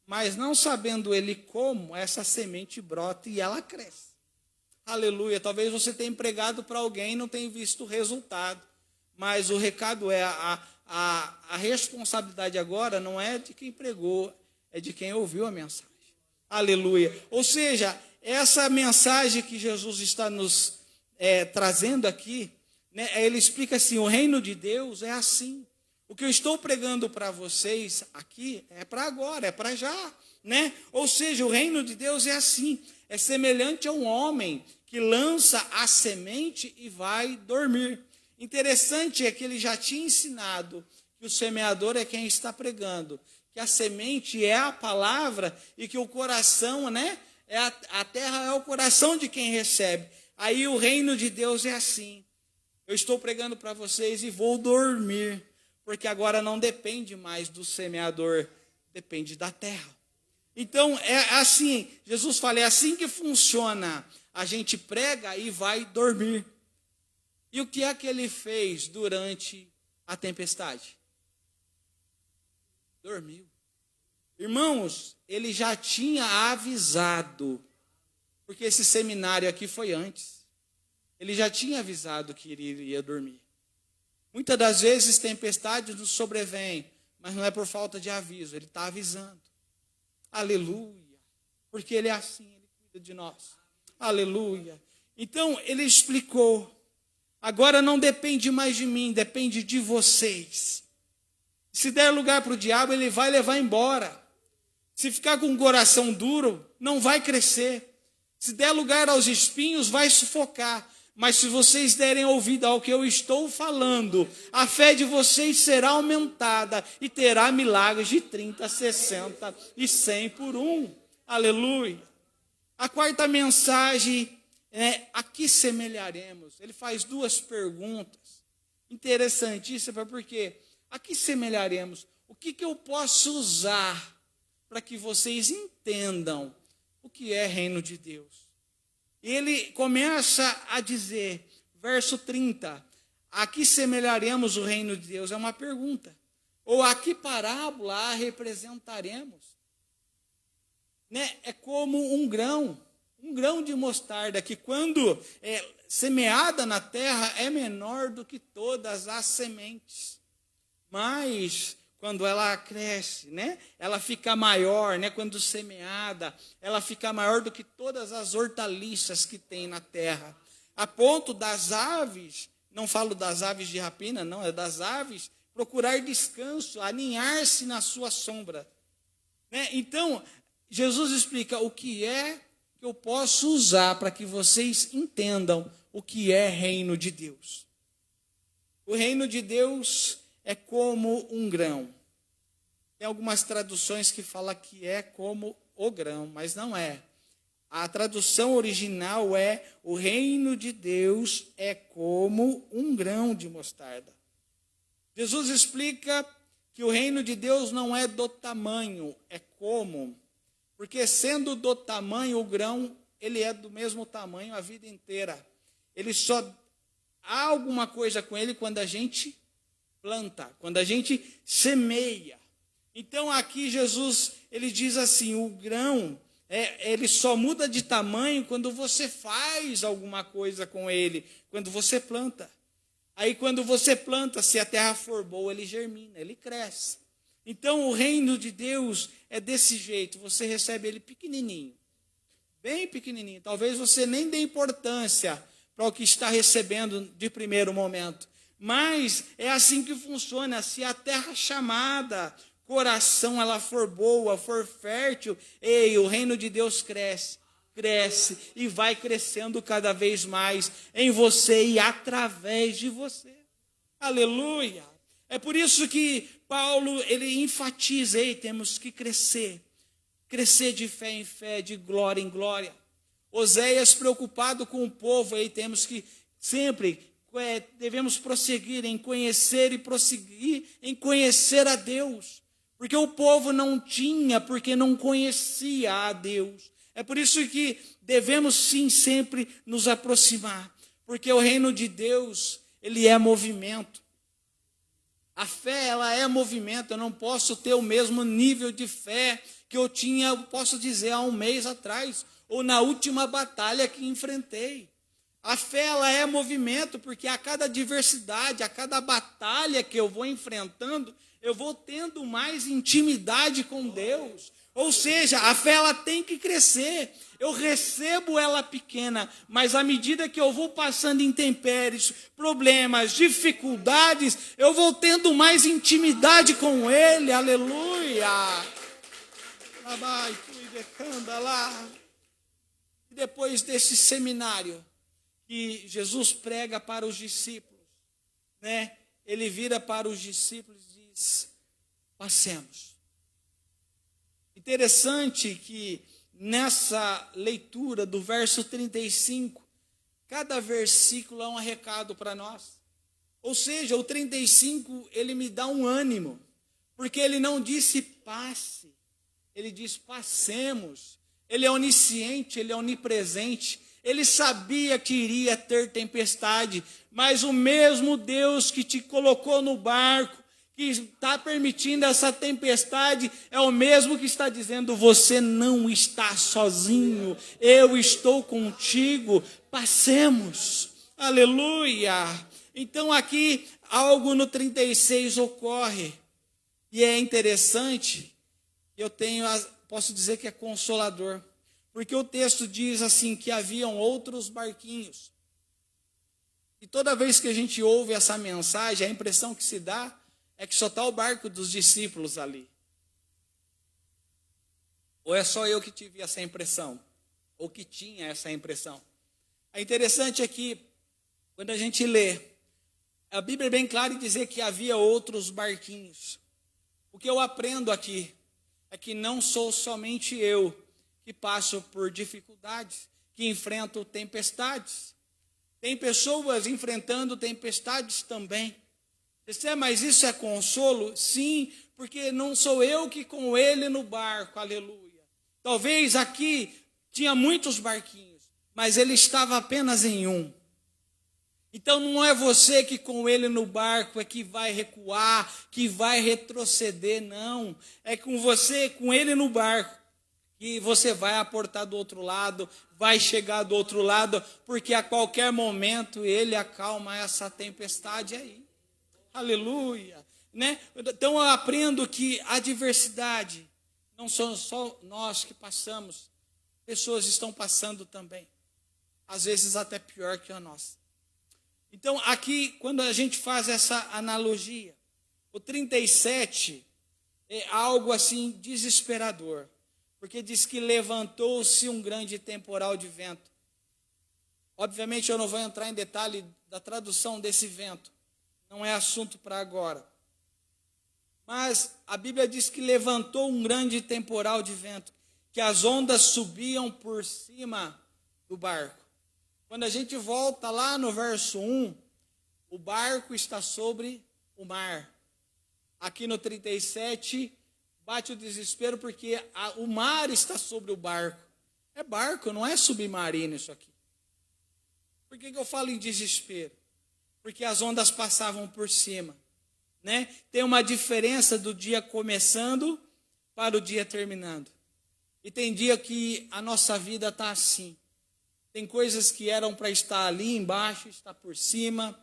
D: mas não sabendo ele como, essa semente brota e ela cresce. Aleluia. Talvez você tenha pregado para alguém e não tenha visto o resultado, mas o recado é a responsabilidade agora não é de quem pregou, é de quem ouviu a mensagem. Aleluia. Ou seja, essa mensagem que Jesus está nos trazendo aqui, né, ele explica assim, o reino de Deus é assim. O que eu estou pregando para vocês aqui é para agora, é para já, né? Ou seja, o reino de Deus é assim, é semelhante a um homem que lança a semente e vai dormir. Interessante é que ele já tinha ensinado que o semeador é quem está pregando, que a semente é a palavra e que o coração, né? A terra é o coração de quem recebe. Aí o reino de Deus é assim. Eu estou pregando para vocês e vou dormir, porque agora não depende mais do semeador, depende da terra. Então, é assim, Jesus fala, é assim que funciona. A gente prega e vai dormir. E o que é que ele fez durante a tempestade? Dormiu. Irmãos, ele já tinha avisado, porque esse seminário aqui foi antes. Ele já tinha avisado que ele iria dormir. Muitas das vezes tempestades nos sobrevêm, mas não é por falta de aviso, ele está avisando. Aleluia. Porque ele é assim, ele cuida de nós. Aleluia. Então, ele explicou. Agora não depende mais de mim, depende de vocês. Se der lugar para o diabo, ele vai levar embora. Se ficar com o coração duro, não vai crescer. Se der lugar aos espinhos, vai sufocar. Mas se vocês derem ouvido ao que eu estou falando, a fé de vocês será aumentada e terá milagres de 30, 60 e 100 por um. Aleluia. A quarta mensagem é: a que semelharemos? Ele faz duas perguntas interessantíssimas, porque a que semelharemos? O que eu posso usar para que vocês entendam o que é reino de Deus? Ele começa a dizer, verso 30, a que semelharemos o reino de Deus? É uma pergunta. Ou a que parábola a representaremos? Né? É como um grão de mostarda, que quando é semeada na terra é menor do que todas as sementes. Mas quando ela cresce, né? Ela fica maior, né? Quando semeada, ela fica maior do que todas as hortaliças que tem na terra. A ponto das aves, não falo das aves de rapina, não, é das aves, procurar descanso, aninhar-se na sua sombra. Né? Então, Jesus explica o que é que eu posso usar para que vocês entendam o que é reino de Deus. O reino de Deus é como um grão. Tem algumas traduções que falam que é como o grão, mas não é. A tradução original é: o reino de Deus é como um grão de mostarda. Jesus explica que o reino de Deus não é do tamanho, é como. Porque sendo do tamanho, o grão, ele é do mesmo tamanho a vida inteira. Ele só há alguma coisa com ele quando a gente planta, quando a gente semeia. Então aqui Jesus, ele diz assim, o grão, ele só muda de tamanho quando você faz alguma coisa com ele, quando você planta. Aí quando você planta, se a terra for boa, ele germina, ele cresce. Então o reino de Deus é desse jeito, você recebe ele pequenininho, bem pequenininho. Talvez você nem dê importância para o que está recebendo de primeiro momento. Mas é assim que funciona. Se a terra chamada, coração, ela for boa, for fértil, o reino de Deus cresce e vai crescendo cada vez mais em você e através de você. Aleluia! É por isso que Paulo, ele enfatiza, temos que crescer de fé em fé, de glória em glória. Oséias, preocupado com o povo, temos que sempre devemos prosseguir em conhecer e prosseguir em conhecer a Deus. Porque o povo não tinha, porque não conhecia a Deus. É por isso que devemos sim sempre nos aproximar. Porque o reino de Deus, ele é movimento. A fé, ela é movimento. Eu não posso ter o mesmo nível de fé que eu tinha, eu posso dizer, há um mês atrás, ou na última batalha que enfrentei. A fé, ela é movimento, porque a cada adversidade, a cada batalha que eu vou enfrentando, eu vou tendo mais intimidade com Deus. Ou seja, a fé, ela tem que crescer. Eu recebo ela pequena, mas à medida que eu vou passando intempéries, problemas, dificuldades, eu vou tendo mais intimidade com Ele. Aleluia! E depois desse seminário que Jesus prega para os discípulos, né? Ele vira para os discípulos e diz: passemos. Interessante que nessa leitura do verso 35, Cada versículo é um recado para nós. Ou seja, o 35, ele me dá um ânimo, porque ele não disse passe, ele diz passemos. Ele é onisciente, ele é onipresente. Ele sabia que iria ter tempestade, mas o mesmo Deus que te colocou no barco, que está permitindo essa tempestade, é o mesmo que está dizendo: você não está sozinho, eu estou contigo, passemos. Aleluia! Então aqui algo no 36 ocorre, e é interessante, posso dizer que é consolador, porque o texto diz assim, que haviam outros barquinhos. E toda vez que a gente ouve essa mensagem, a impressão que se dá é que só está o barco dos discípulos ali. Ou é só eu que tive essa impressão? Ou que tinha essa impressão? É interessante aqui, quando a gente lê, a Bíblia é bem clara em dizer que havia outros barquinhos. O que eu aprendo aqui é que não sou somente eu que passo por dificuldades, que enfrento tempestades. Tem pessoas enfrentando tempestades também. Você, mas isso é consolo? Sim, porque não sou eu que com ele no barco, aleluia. Talvez aqui tinha muitos barquinhos, mas ele estava apenas em um. Então não é você que com ele no barco é que vai recuar, que vai retroceder, não. É com você, com ele no barco, que você vai aportar do outro lado, vai chegar do outro lado, porque a qualquer momento ele acalma essa tempestade aí. Aleluia. Né? Então eu aprendo que a adversidade, não são só nós que passamos, pessoas estão passando também. Às vezes até pior que a nossa. Então, aqui, quando a gente faz essa analogia, o 37 é algo assim desesperador, porque diz que levantou-se um grande temporal de vento. Obviamente, eu não vou entrar em detalhe da tradução desse vento, não é assunto para agora. Mas a Bíblia diz que levantou um grande temporal de vento, que as ondas subiam por cima do barco. Quando a gente volta lá no verso 1, o barco está sobre o mar. Aqui no 37, bate o desespero porque o mar está sobre o barco. É barco, não é submarino isso aqui. Por que eu falo em desespero? Porque as ondas passavam por cima. Né? Tem uma diferença do dia começando para o dia terminando. E tem dia que a nossa vida está assim. Tem coisas que eram para estar ali embaixo, está por cima,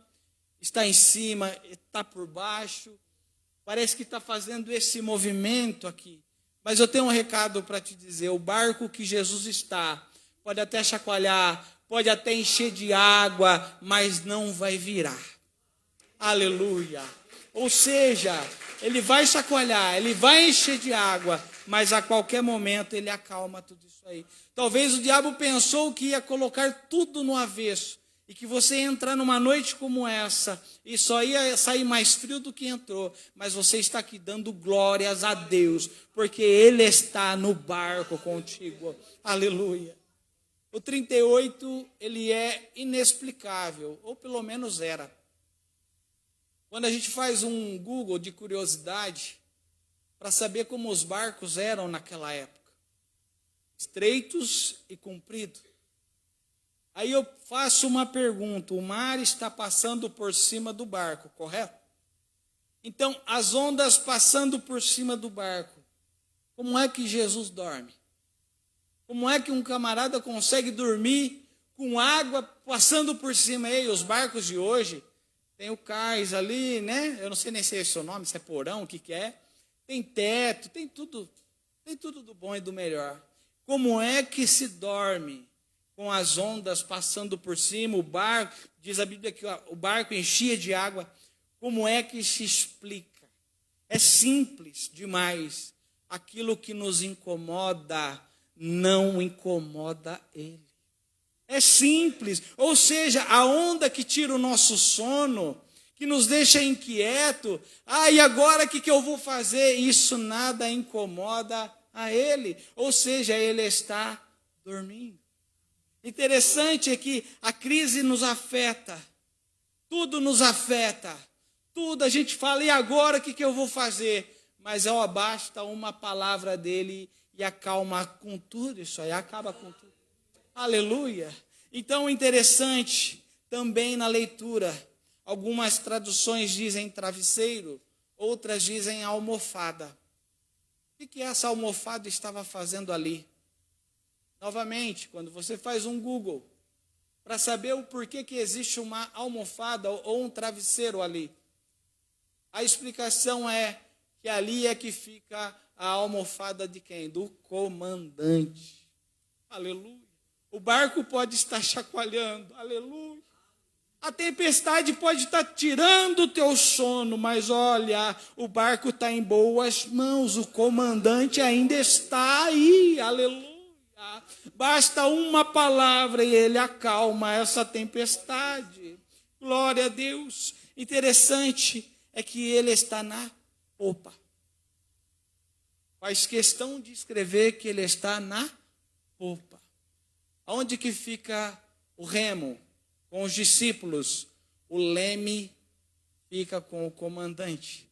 D: está em cima, está por baixo. Parece que está fazendo esse movimento aqui. Mas eu tenho um recado para te dizer. O barco que Jesus está, pode até chacoalhar, pode até encher de água, mas não vai virar. Aleluia. Ou seja, ele vai chacoalhar, ele vai encher de água, mas a qualquer momento ele acalma tudo isso aí. Talvez o diabo pensou que ia colocar tudo no avesso, e que você ia entrar numa noite como essa, e só ia sair mais frio do que entrou, mas você está aqui dando glórias a Deus, porque Ele está no barco contigo. Aleluia. O 38, ele é inexplicável, ou pelo menos era. Quando a gente faz um Google de curiosidade, para saber como os barcos eram naquela época, estreitos e compridos. Aí eu faço uma pergunta, o mar está passando por cima do barco, correto? Então, as ondas passando por cima do barco, como é que Jesus dorme? Como é que um camarada consegue dormir com água passando por cima? E os barcos de hoje, tem o cais ali, né? Eu não sei nem se é esse o nome, se é porão, o que é. Tem teto, tem tudo do bom e do melhor. Como é que se dorme com as ondas passando por cima, o barco, diz a Bíblia que o barco enchia de água, como é que se explica? É simples demais. Aquilo que nos incomoda, não incomoda Ele. É simples, ou seja, a onda que tira o nosso sono, que nos deixa inquieto, e agora o que eu vou fazer? Isso nada incomoda a Ele, ou seja, Ele está dormindo. Interessante é que a crise nos afeta, tudo nos afeta, tudo a gente fala, e agora o que eu vou fazer? Mas basta uma palavra dele e acalma com tudo isso aí, acaba com tudo. Aleluia! Então, interessante, também na leitura, algumas traduções dizem travesseiro, outras dizem almofada. O que essa almofada estava fazendo ali? Novamente, quando você faz um Google, para saber o porquê que existe uma almofada ou um travesseiro ali, a explicação é que ali é que fica a almofada de quem? Do comandante. Aleluia. O barco pode estar chacoalhando. Aleluia. A tempestade pode estar tirando o teu sono, mas olha, o barco está em boas mãos, o comandante ainda está aí. Aleluia. Basta uma palavra e ele acalma essa tempestade. Glória a Deus. Interessante é que ele está na popa. Faz questão de escrever que ele está na popa. Onde que fica o remo com os discípulos? O leme fica com o comandante.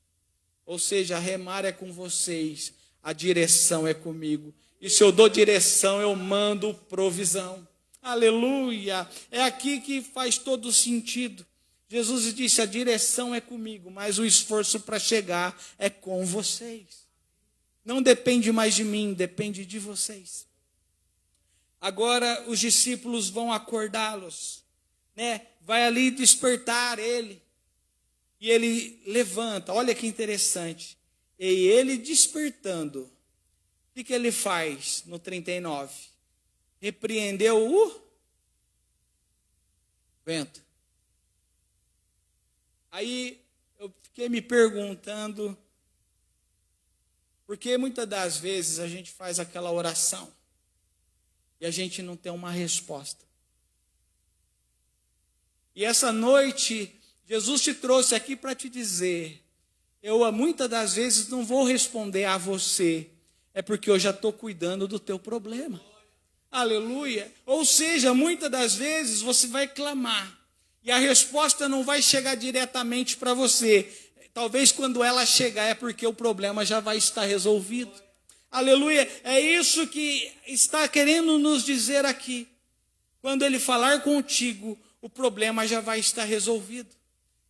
D: Ou seja, remar é com vocês, a direção é comigo. E se eu dou direção, eu mando provisão. Aleluia! É aqui que faz todo sentido. Jesus disse, a direção é comigo, mas o esforço para chegar é com vocês. Não depende mais de mim, depende de vocês. Agora os discípulos vão acordá-los, né? Vai ali despertar ele. E ele levanta, olha que interessante. E ele despertando, o que ele faz no 39? Repreendeu o vento. Aí eu fiquei me perguntando, porque muitas das vezes a gente faz aquela oração e a gente não tem uma resposta. E essa noite, Jesus te trouxe aqui para te dizer, eu muitas das vezes não vou responder a você, é porque eu já estou cuidando do teu problema. Aleluia. Ou seja, muitas das vezes você vai clamar e a resposta não vai chegar diretamente para você. Talvez quando ela chegar é porque o problema já vai estar resolvido. Aleluia. É isso que está querendo nos dizer aqui. Quando ele falar contigo, o problema já vai estar resolvido.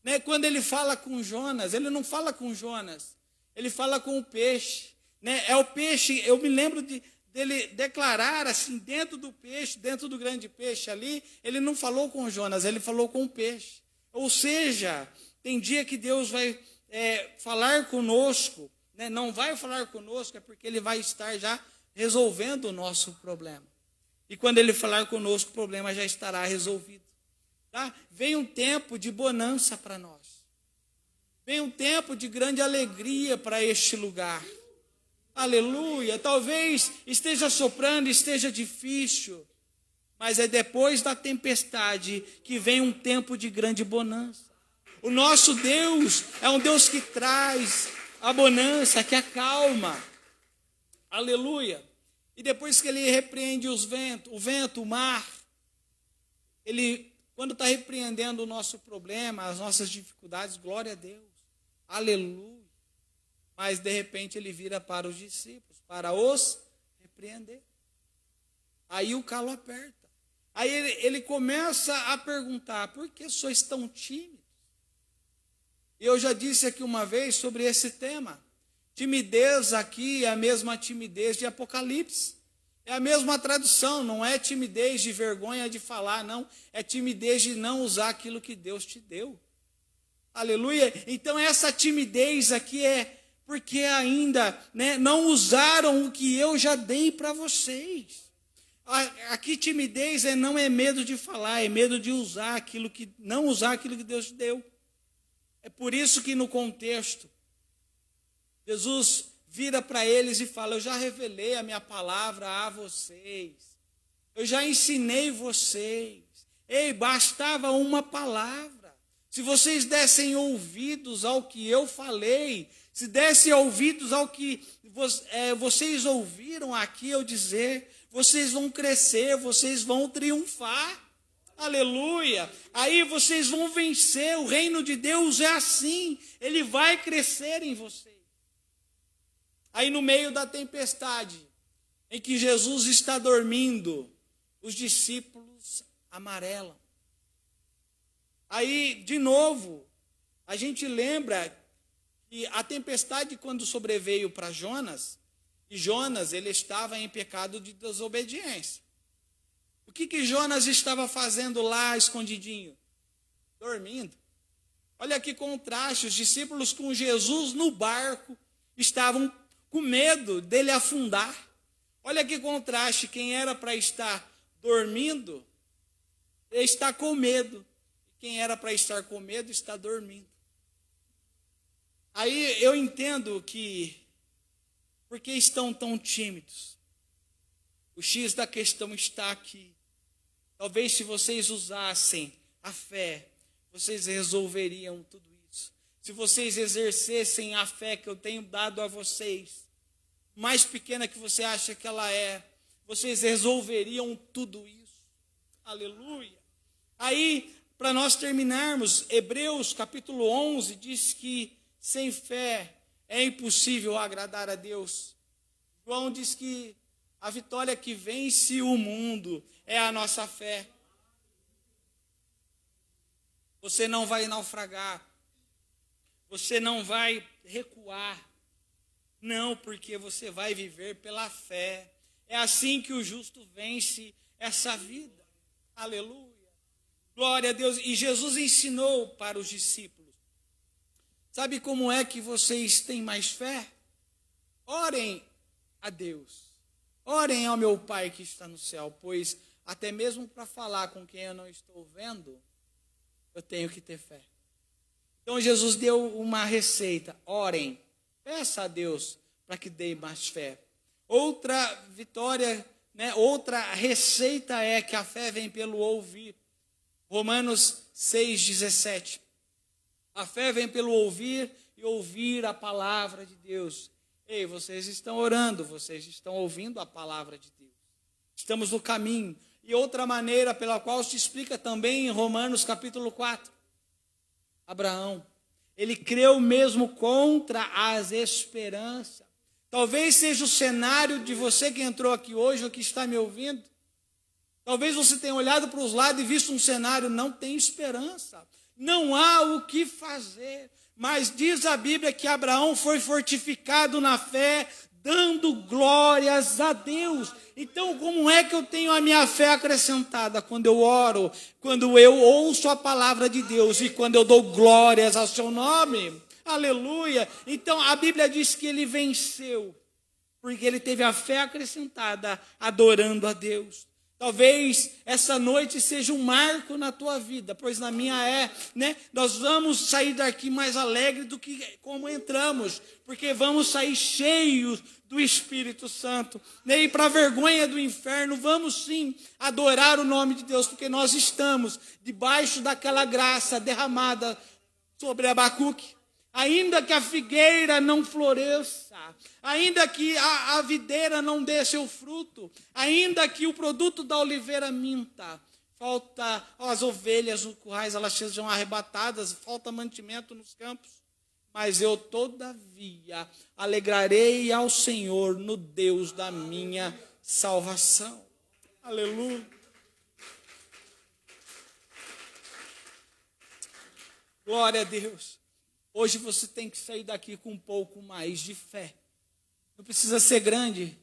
D: Né? Quando ele fala com Jonas, ele não fala com Jonas, ele fala com o peixe. Né? É o peixe, eu me lembro dele declarar assim, dentro do peixe, dentro do grande peixe ali, ele não falou com Jonas, ele falou com o peixe. Ou seja, tem dia que Deus vai falar conosco, né? Não vai falar conosco, é porque ele vai estar já resolvendo o nosso problema. E quando ele falar conosco, o problema já estará resolvido. Tá? Vem um tempo de bonança para nós. Vem um tempo de grande alegria para este lugar. Aleluia. Talvez esteja soprando, esteja difícil, mas é depois da tempestade que vem um tempo de grande bonança. O nosso Deus é um Deus que traz a bonança, que acalma. Aleluia. E depois que ele repreende o vento, o mar, ele, quando está repreendendo o nosso problema, as nossas dificuldades, glória a Deus. Aleluia. Mas de repente ele vira para os discípulos, para os repreender. Aí o calo aperta. Aí ele começa a perguntar, por que sois tão tímidos? Eu já disse aqui uma vez sobre esse tema. Timidez aqui é a mesma timidez de Apocalipse. É a mesma tradução, não é timidez de vergonha de falar, não. É timidez de não usar aquilo que Deus te deu. Aleluia. Então essa timidez aqui é porque ainda não usaram o que eu já dei para vocês. Aqui timidez não é medo de falar, é medo de usar aquilo que, não usar aquilo que Deus te deu. É por isso que no contexto, Jesus vira para eles e fala, eu já revelei a minha palavra a vocês. Eu já ensinei vocês. Ei, bastava uma palavra. Se vocês dessem ouvidos ao que eu falei, se dessem ouvidos ao que vocês ouviram aqui eu dizer, vocês vão crescer, vocês vão triunfar. Aleluia! Aí vocês vão vencer. O reino de Deus é assim. Ele vai crescer em vocês. Aí no meio da tempestade, em que Jesus está dormindo, os discípulos amarelam. Aí, de novo, a gente lembra que a tempestade, quando sobreveio para Jonas, e Jonas, ele estava em pecado de desobediência. O que Jonas estava fazendo lá escondidinho? Dormindo. Olha que contraste, os discípulos com Jesus no barco estavam com medo dele afundar. Olha que contraste, quem era para estar dormindo, está com medo. Quem era para estar com medo, está dormindo. Aí eu entendo que, por que estão tão tímidos? O X da questão está aqui. Talvez se vocês usassem a fé, vocês resolveriam tudo isso. Se vocês exercessem a fé que eu tenho dado a vocês, mais pequena que você acha que ela é, vocês resolveriam tudo isso. Aleluia. Aí, para nós terminarmos, Hebreus capítulo 11 diz que sem fé é impossível agradar a Deus. João diz que a vitória que vence o mundo é a nossa fé. Você não vai naufragar. Você não vai recuar. Não, porque você vai viver pela fé. É assim que o justo vence essa vida. Aleluia. Glória a Deus. E Jesus ensinou para os discípulos. Sabe como é que vocês têm mais fé? Orem a Deus. Orem ao meu Pai que está no céu, pois até mesmo para falar com quem eu não estou vendo, eu tenho que ter fé. Então Jesus deu uma receita. Orem, peça a Deus para que dê mais fé. Outra vitória, outra receita é que a fé vem pelo ouvir. Romanos 6,17. A fé vem pelo ouvir e ouvir a palavra de Deus. Ei, vocês estão orando, vocês estão ouvindo a palavra de Deus. Estamos no caminho. E outra maneira pela qual se explica também em Romanos capítulo 4. Abraão, ele creu mesmo contra as esperanças. Talvez seja o cenário de você que entrou aqui hoje ou que está me ouvindo. Talvez você tenha olhado para os lados e visto um cenário, não tem esperança. Não há o que fazer. Mas diz a Bíblia que Abraão foi fortificado na fé, dando glórias a Deus. Então, como é que eu tenho a minha fé acrescentada? Quando eu oro, quando eu ouço a palavra de Deus e quando eu dou glórias ao seu nome. Aleluia. Então, a Bíblia diz que ele venceu, porque ele teve a fé acrescentada, adorando a Deus. Talvez essa noite seja um marco na tua vida, pois na minha nós vamos sair daqui mais alegre do que como entramos, porque vamos sair cheios do Espírito Santo, e para a vergonha do inferno, vamos sim adorar o nome de Deus, porque nós estamos debaixo daquela graça derramada sobre Abacuque. Ainda que a figueira não floresça, ainda que a videira não dê seu fruto, ainda que o produto da oliveira minta, falta as ovelhas no currais, elas sejam arrebatadas, falta mantimento nos campos, mas eu todavia alegrarei ao Senhor no Deus da minha salvação. Aleluia. Glória a Deus. Hoje você tem que sair daqui com um pouco mais de fé. Não precisa ser grande,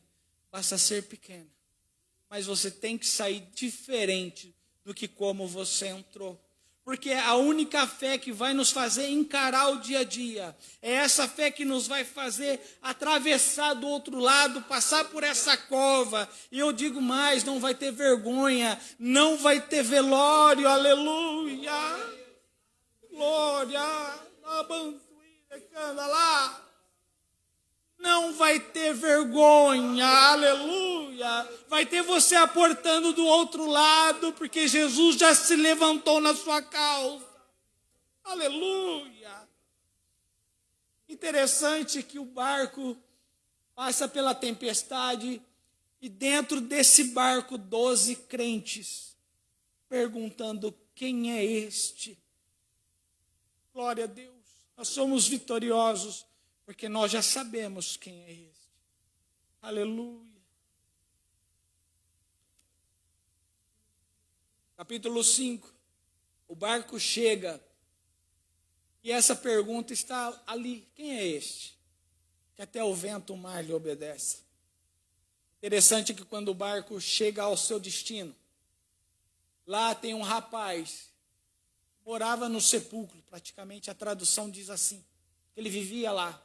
D: basta ser pequeno. Mas você tem que sair diferente do que como você entrou. Porque a única fé que vai nos fazer encarar o dia a dia, é essa fé que nos vai fazer atravessar do outro lado, passar por essa cova. E eu digo mais, não vai ter vergonha, não vai ter velório, aleluia, glória. Não vai ter vergonha, aleluia. Vai ter você aportando do outro lado, porque Jesus já se levantou na sua causa, aleluia. Interessante que o barco passa pela tempestade E dentro desse barco, 12 crentes, perguntando: quem é este? Glória a Deus. Nós somos vitoriosos, porque nós já sabemos quem é este. Aleluia. Capítulo 5. O barco chega. E essa pergunta está ali: quem é este? Que até o vento, o mar lhe obedece. Interessante que quando o barco chega ao seu destino, lá tem um rapaz, morava no sepulcro, praticamente a tradução diz assim, ele vivia lá.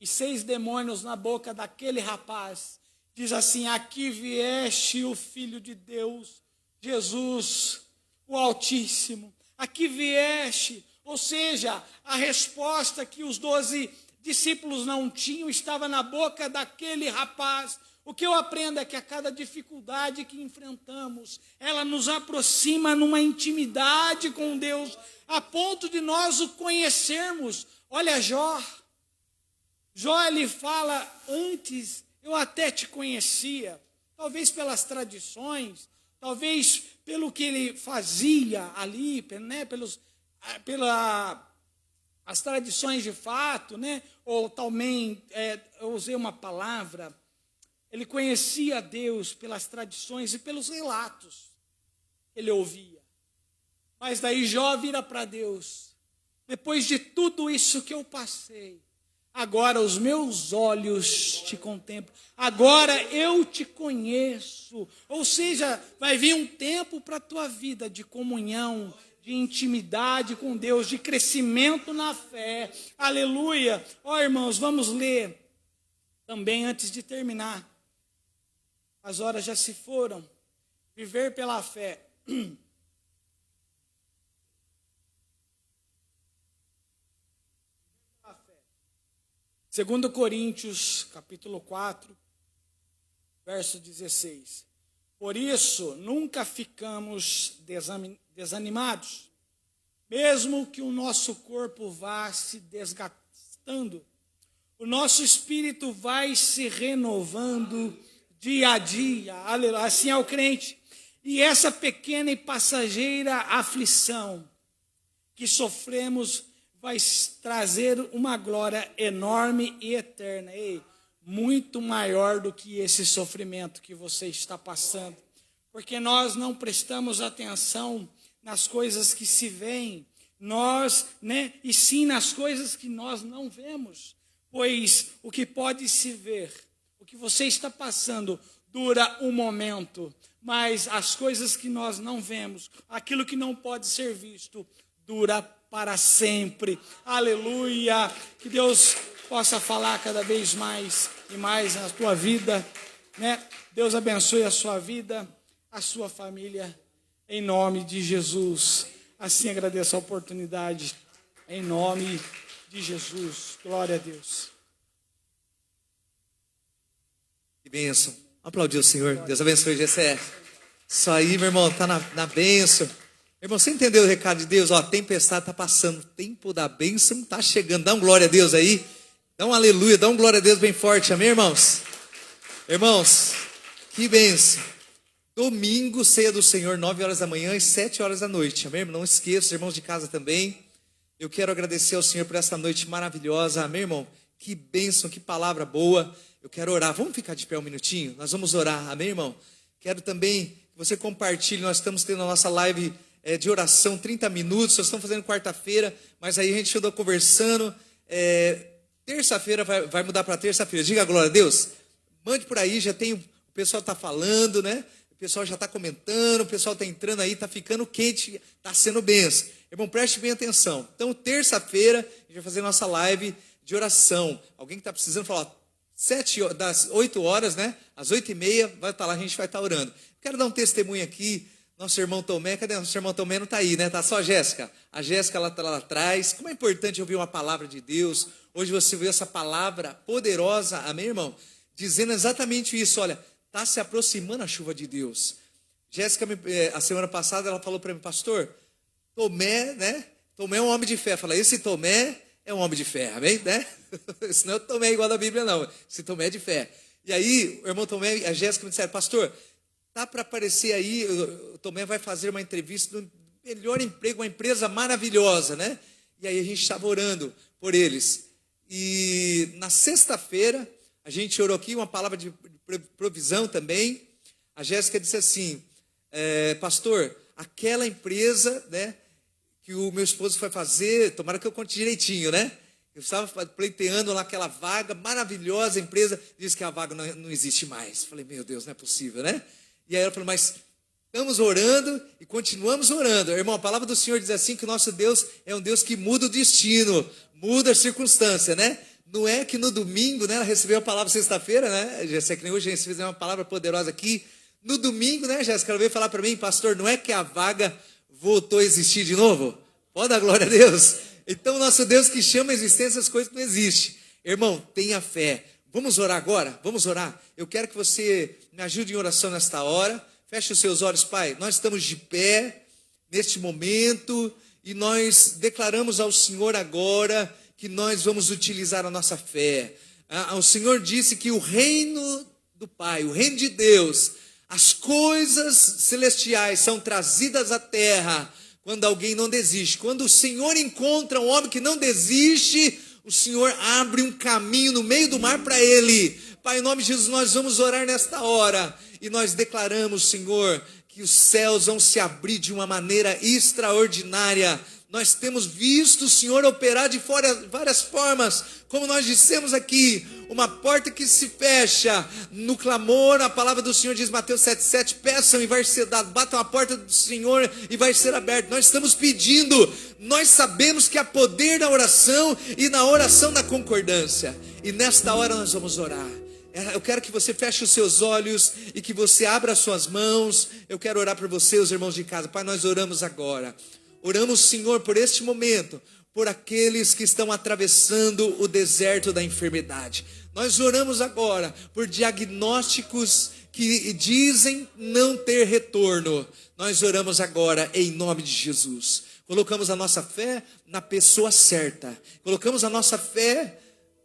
D: E 6 demônios na boca daquele rapaz, diz assim: aqui vieste o Filho de Deus, Jesus, o Altíssimo, aqui vieste. Ou seja, a resposta que os 12 discípulos não tinham estava na boca daquele rapaz. O que eu aprendo é que a cada dificuldade que enfrentamos, ela nos aproxima numa intimidade com Deus, a ponto de nós o conhecermos. Olha Jó. Jó, ele fala: antes eu até te conhecia, talvez pelas tradições, talvez pelo que ele fazia ali, né, as tradições de fato, né, ou também, eu usei uma palavra, ele conhecia Deus pelas tradições e pelos relatos que ele ouvia. Mas daí Jó vira para Deus: depois de tudo isso que eu passei, agora os meus olhos te contemplam, agora eu te conheço. Ou seja, vai vir um tempo para a tua vida de comunhão, de intimidade com Deus, de crescimento na fé. Aleluia. Ó, irmãos, vamos ler também antes de terminar. As horas já se foram. Viver pela fé. Segundo Coríntios, capítulo 4, verso 16. Por isso, nunca ficamos desanimados, mesmo que o nosso corpo vá se desgastando, o nosso espírito vai se renovando dia a dia. Aleluia. Assim é o crente. E essa pequena e passageira aflição que sofremos vai trazer uma glória enorme e eterna. Ei, muito maior do que esse sofrimento que você está passando. Porque nós não prestamos atenção nas coisas que se veem, e sim nas coisas que nós não vemos. Pois o que pode se ver, o que você está passando, dura um momento, mas as coisas que nós não vemos, aquilo que não pode ser visto, dura para sempre. Aleluia. Que Deus possa falar cada vez mais e mais na tua vida, né? Deus abençoe a sua vida, a sua família, em nome de Jesus. Assim agradeço a oportunidade, em nome de Jesus. Glória a Deus.
C: Que bênção. Aplaudir o Senhor. Deus abençoe, Gessé. Isso aí, meu irmão, tá na bênção. Irmão, você entendeu o recado de Deus? Ó, a tempestade está passando, o tempo da bênção está chegando. Dá um glória a Deus aí. Dá um aleluia, dá um glória a Deus bem forte. Amém, irmãos? Irmãos, que bênção. Domingo, ceia do Senhor, 9 horas da manhã e 7 horas da noite. Amém, irmão? Não esqueça, os irmãos de casa também. Eu quero agradecer ao Senhor por essa noite maravilhosa. Amém, irmão? Que bênção, que palavra boa. Eu quero orar. Vamos ficar de pé um minutinho? Nós vamos orar. Amém, irmão? Quero também que você compartilhe. Nós estamos tendo a nossa live de oração, 30 minutos. Nós estamos fazendo quarta-feira, mas aí a gente andou conversando. Terça-feira vai mudar para terça-feira. Diga a glória a Deus. Mande por aí, já tem, o pessoal está falando, né? O pessoal já está comentando, o pessoal está entrando aí, está ficando quente, está sendo bênção. Irmão, preste bem atenção. Então, terça-feira, a gente vai fazer nossa live de oração. Alguém que está precisando falar, das 8 horas, né? Às 8h30, vai estar lá, a gente vai estar orando. Quero dar um testemunho aqui. Nosso irmão Tomé, cadê? Nosso irmão Tomé não está aí, né? Está só a Jéssica. A Jéssica ela está lá atrás. Como é importante ouvir uma palavra de Deus. Hoje você viu essa palavra poderosa, amém, irmão? Dizendo exatamente isso, olha, está se aproximando a chuva de Deus. Jéssica, a semana passada, ela falou para mim, pastor, Tomé, né? Tomé é um homem de fé. Fala, esse Tomé é um homem de fé, amém? Né? Esse não é o Tomé igual da Bíblia, não. Esse Tomé é de fé. E aí, o irmão Tomé e a Jéssica me disseram, pastor, tá para aparecer aí, o Tomé vai fazer uma entrevista no melhor emprego, uma empresa maravilhosa, né? E aí a gente estava orando por eles. E na sexta-feira, a gente orou aqui, uma palavra de provisão também. A Jéssica disse assim, pastor, aquela empresa, né, que o meu esposo foi fazer, tomara que eu conte direitinho, né? Eu estava pleiteando lá aquela vaga, maravilhosa empresa, disse que a vaga não existe mais. Falei, meu Deus, não é possível, né? E aí ela falou, mas estamos orando e continuamos orando. Irmão, a palavra do Senhor diz assim, que o nosso Deus é um Deus que muda o destino, muda a circunstância, né? Não é que no domingo, né, ela recebeu a palavra sexta-feira, né? Jéssica, que nem hoje a gente fez uma palavra poderosa aqui. No domingo, né, Jéssica, ela veio falar para mim, pastor, não é que a vaga voltou a existir de novo? Pode dar glória a Deus. Então, nosso Deus que chama a existência as coisas que não existem. Irmão, tenha fé. Vamos orar agora? Vamos orar? Eu quero que você me ajude em oração nesta hora. Feche os seus olhos, Pai. Nós estamos de pé neste momento e nós declaramos ao Senhor agora que nós vamos utilizar a nossa fé. O Senhor disse que o reino do Pai, o reino de Deus, as coisas celestiais são trazidas à terra quando alguém não desiste. Quando o Senhor encontra um homem que não desiste, o Senhor abre um caminho no meio do mar para ele. Pai, em nome de Jesus, nós vamos orar nesta hora. E nós declaramos, Senhor, que os céus vão se abrir de uma maneira extraordinária. Nós temos visto o Senhor operar de várias formas. Como nós dissemos aqui, uma porta que se fecha no clamor, a palavra do Senhor diz, Mateus 7,7, peçam e vai ser dado, batam a porta do Senhor e vai ser aberto. Nós estamos pedindo, nós sabemos que há poder na oração e na oração da concordância. E nesta hora nós vamos orar. Eu quero que você feche os seus olhos e que você abra as suas mãos. Eu quero orar por você, os irmãos de casa. Pai, nós oramos agora. Oramos, Senhor, por este momento, por aqueles que estão atravessando o deserto da enfermidade. Nós oramos agora por diagnósticos que dizem não ter retorno. Nós oramos agora em nome de Jesus. Colocamos a nossa fé na pessoa certa. Colocamos a nossa fé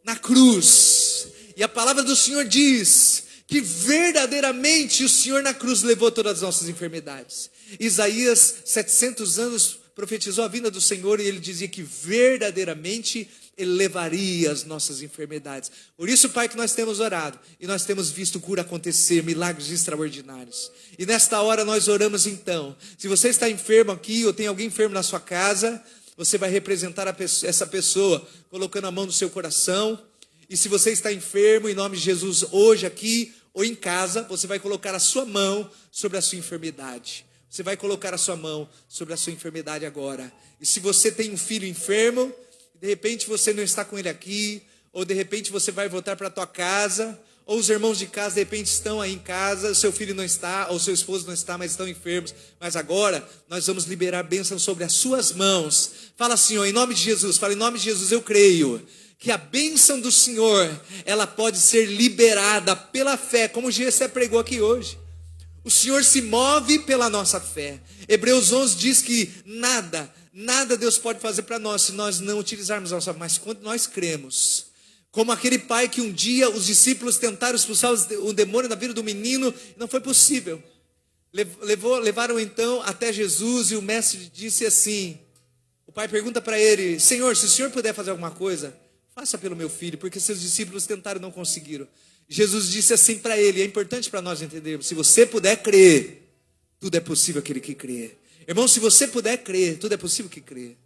C: na cruz. E a palavra do Senhor diz que verdadeiramente o Senhor na cruz levou todas as nossas enfermidades. Isaías, 700 anos, profetizou a vinda do Senhor e ele dizia que verdadeiramente ele levaria as nossas enfermidades. Por isso, Pai, que nós temos orado e nós temos visto cura acontecer, milagres extraordinários. E nesta hora nós oramos então. Se você está enfermo aqui ou tem alguém enfermo na sua casa, você vai representar essa pessoa colocando a mão no seu coração. E se você está enfermo, em nome de Jesus, hoje aqui ou em casa, você vai colocar a sua mão sobre a sua enfermidade. Você vai colocar a sua mão sobre a sua enfermidade agora. E se você tem um filho enfermo, de repente você não está com ele aqui, ou de repente você vai voltar para a tua casa, ou os irmãos de casa de repente estão aí em casa, seu filho não está, ou seu esposo não está, mas estão enfermos. Mas agora nós vamos liberar bênção sobre as suas mãos. Fala, Senhor, em nome de Jesus, fala, em nome de Jesus, eu creio que a bênção do Senhor, ela pode ser liberada pela fé, como o Gessé pregou aqui hoje. O Senhor se move pela nossa fé. Hebreus 11 diz que nada Deus pode fazer para nós se nós não utilizarmos a nossa fé. Mas quando nós cremos, como aquele pai que um dia os discípulos tentaram expulsar o demônio da vida do menino, não foi possível. Levaram então até Jesus e o mestre disse assim, o pai pergunta para ele, Senhor, se o Senhor puder fazer alguma coisa, faça pelo meu filho, porque seus discípulos tentaram e não conseguiram. Jesus disse assim para ele, é importante para nós entendermos, se você puder crer, tudo é possível aquele que crê. Irmão, se você puder crer, tudo é possível que crê.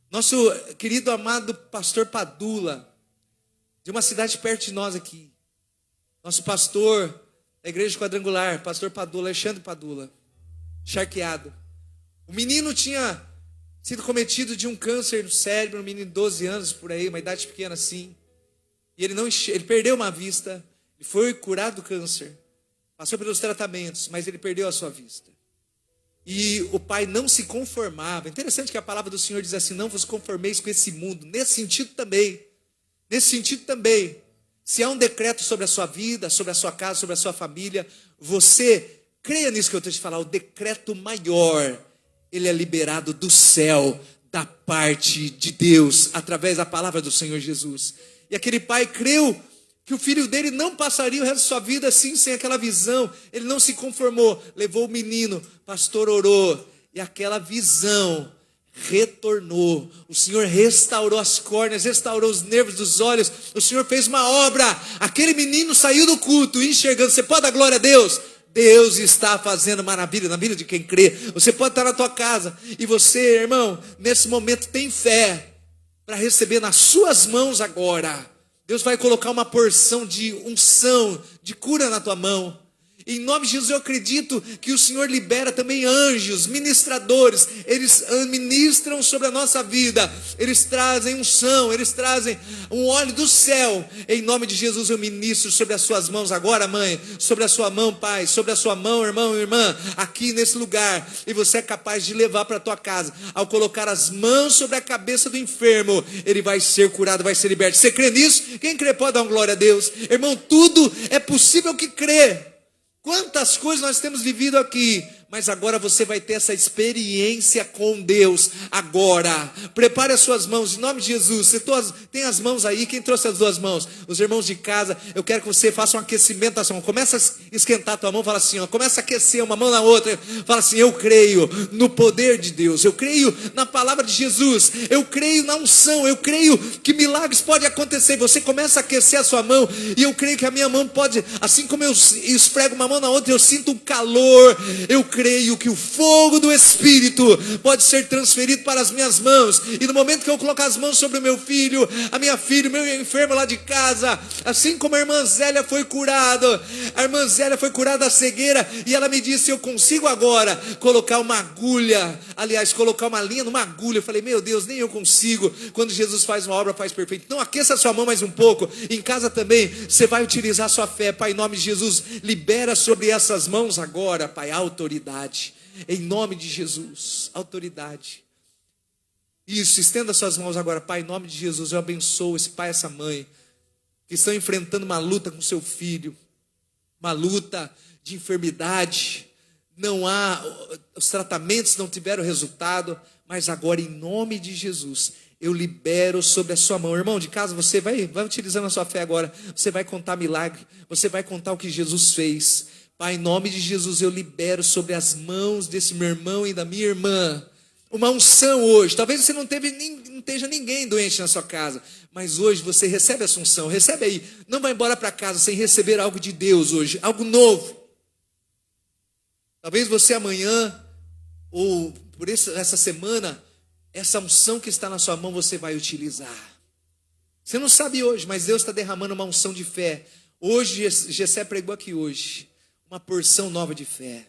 C: Nosso querido amado pastor Padula, de uma cidade perto de nós aqui, nosso pastor da igreja quadrangular, pastor Padula, Alexandre Padula, charqueado. O menino tinha sido cometido de um câncer no cérebro, um menino de 12 anos por aí, uma idade pequena assim. E ele perdeu uma vista, ele foi curado do câncer, passou pelos tratamentos, mas ele perdeu a sua vista. E o pai não se conformava. Interessante que a palavra do Senhor diz assim, não vos conformeis com esse mundo. Nesse sentido também, se há um decreto sobre a sua vida, sobre a sua casa, sobre a sua família, você creia nisso que eu estou te falando, o decreto maior, ele é liberado do céu, da parte de Deus, através da palavra do Senhor Jesus. E aquele pai creu que o filho dele não passaria o resto da sua vida assim, sem aquela visão. Ele não se conformou, levou o menino, o pastor orou, e aquela visão retornou. O Senhor restaurou as córneas, restaurou os nervos dos olhos. O Senhor fez uma obra. Aquele menino saiu do culto enxergando. Você pode dar glória a Deus? Deus está fazendo maravilha na vida de quem crê. Você pode estar na tua casa e você, irmão, nesse momento tem fé para receber nas suas mãos agora. Deus vai colocar uma porção de unção, de cura na tua mão. Em nome de Jesus eu acredito que o Senhor libera também anjos, ministradores. Eles ministram sobre a nossa vida. Eles trazem unção, eles trazem um óleo do céu. Em nome de Jesus eu ministro sobre as suas mãos agora, mãe. Sobre a sua mão, pai. Sobre a sua mão, irmão e irmã. Aqui nesse lugar. E você é capaz de levar para a tua casa. Ao colocar as mãos sobre a cabeça do enfermo, ele vai ser curado, vai ser liberto. Você crê nisso? Quem crê pode dar uma glória a Deus. Irmão, tudo é possível que crê. Quantas coisas nós temos vivido aqui, mas agora você vai ter essa experiência com Deus agora. Prepare as suas mãos, em nome de Jesus. Você tem as mãos aí, quem trouxe as duas mãos? Os irmãos de casa, eu quero que você faça um aquecimento da sua mão. Começa a esquentar a tua mão, fala assim, ó, começa a aquecer uma mão na outra. Fala assim, eu creio no poder de Deus, eu creio na palavra de Jesus, eu creio na unção, eu creio que milagres podem acontecer. Você começa a aquecer a sua mão, e eu creio que a minha mão pode, assim como eu esfrego uma mão na outra, eu sinto um calor. Eu creio que o fogo do Espírito pode ser transferido para as minhas mãos. E no momento que eu colocar as mãos sobre o meu filho, a minha filha, o meu enfermo lá de casa, assim como a irmã Zélia foi curada, da cegueira, e ela me disse, eu consigo agora colocar uma agulha, aliás, colocar uma linha numa agulha. Eu falei, meu Deus, nem eu consigo. Quando Jesus faz uma obra, faz perfeito. Então aqueça a sua mão mais um pouco. Em casa também, você vai utilizar a sua fé. Pai, em nome de Jesus, libera sobre essas mãos agora, Pai, autoridade. Em nome de Jesus, autoridade. Isso, estenda suas mãos agora, Pai, em nome de Jesus. Eu abençoo esse pai e essa mãe que estão enfrentando uma luta com seu filho, uma luta de enfermidade. Não há, os tratamentos não tiveram resultado, mas agora, em nome de Jesus, eu libero sobre a sua mão. Irmão de casa, você vai utilizando a sua fé agora. Você vai contar milagre, você vai contar o que Jesus fez. Pai, em nome de Jesus, eu libero sobre as mãos desse meu irmão e da minha irmã uma unção hoje. Talvez você não esteja ninguém doente na sua casa, mas hoje você recebe essa unção. Recebe aí. Não vai embora para casa sem receber algo de Deus hoje, algo novo. Talvez você amanhã, ou por essa semana, essa unção que está na sua mão você vai utilizar. Você não sabe hoje, mas Deus está derramando uma unção de fé. Hoje, Gessé pregou aqui hoje uma porção nova de fé.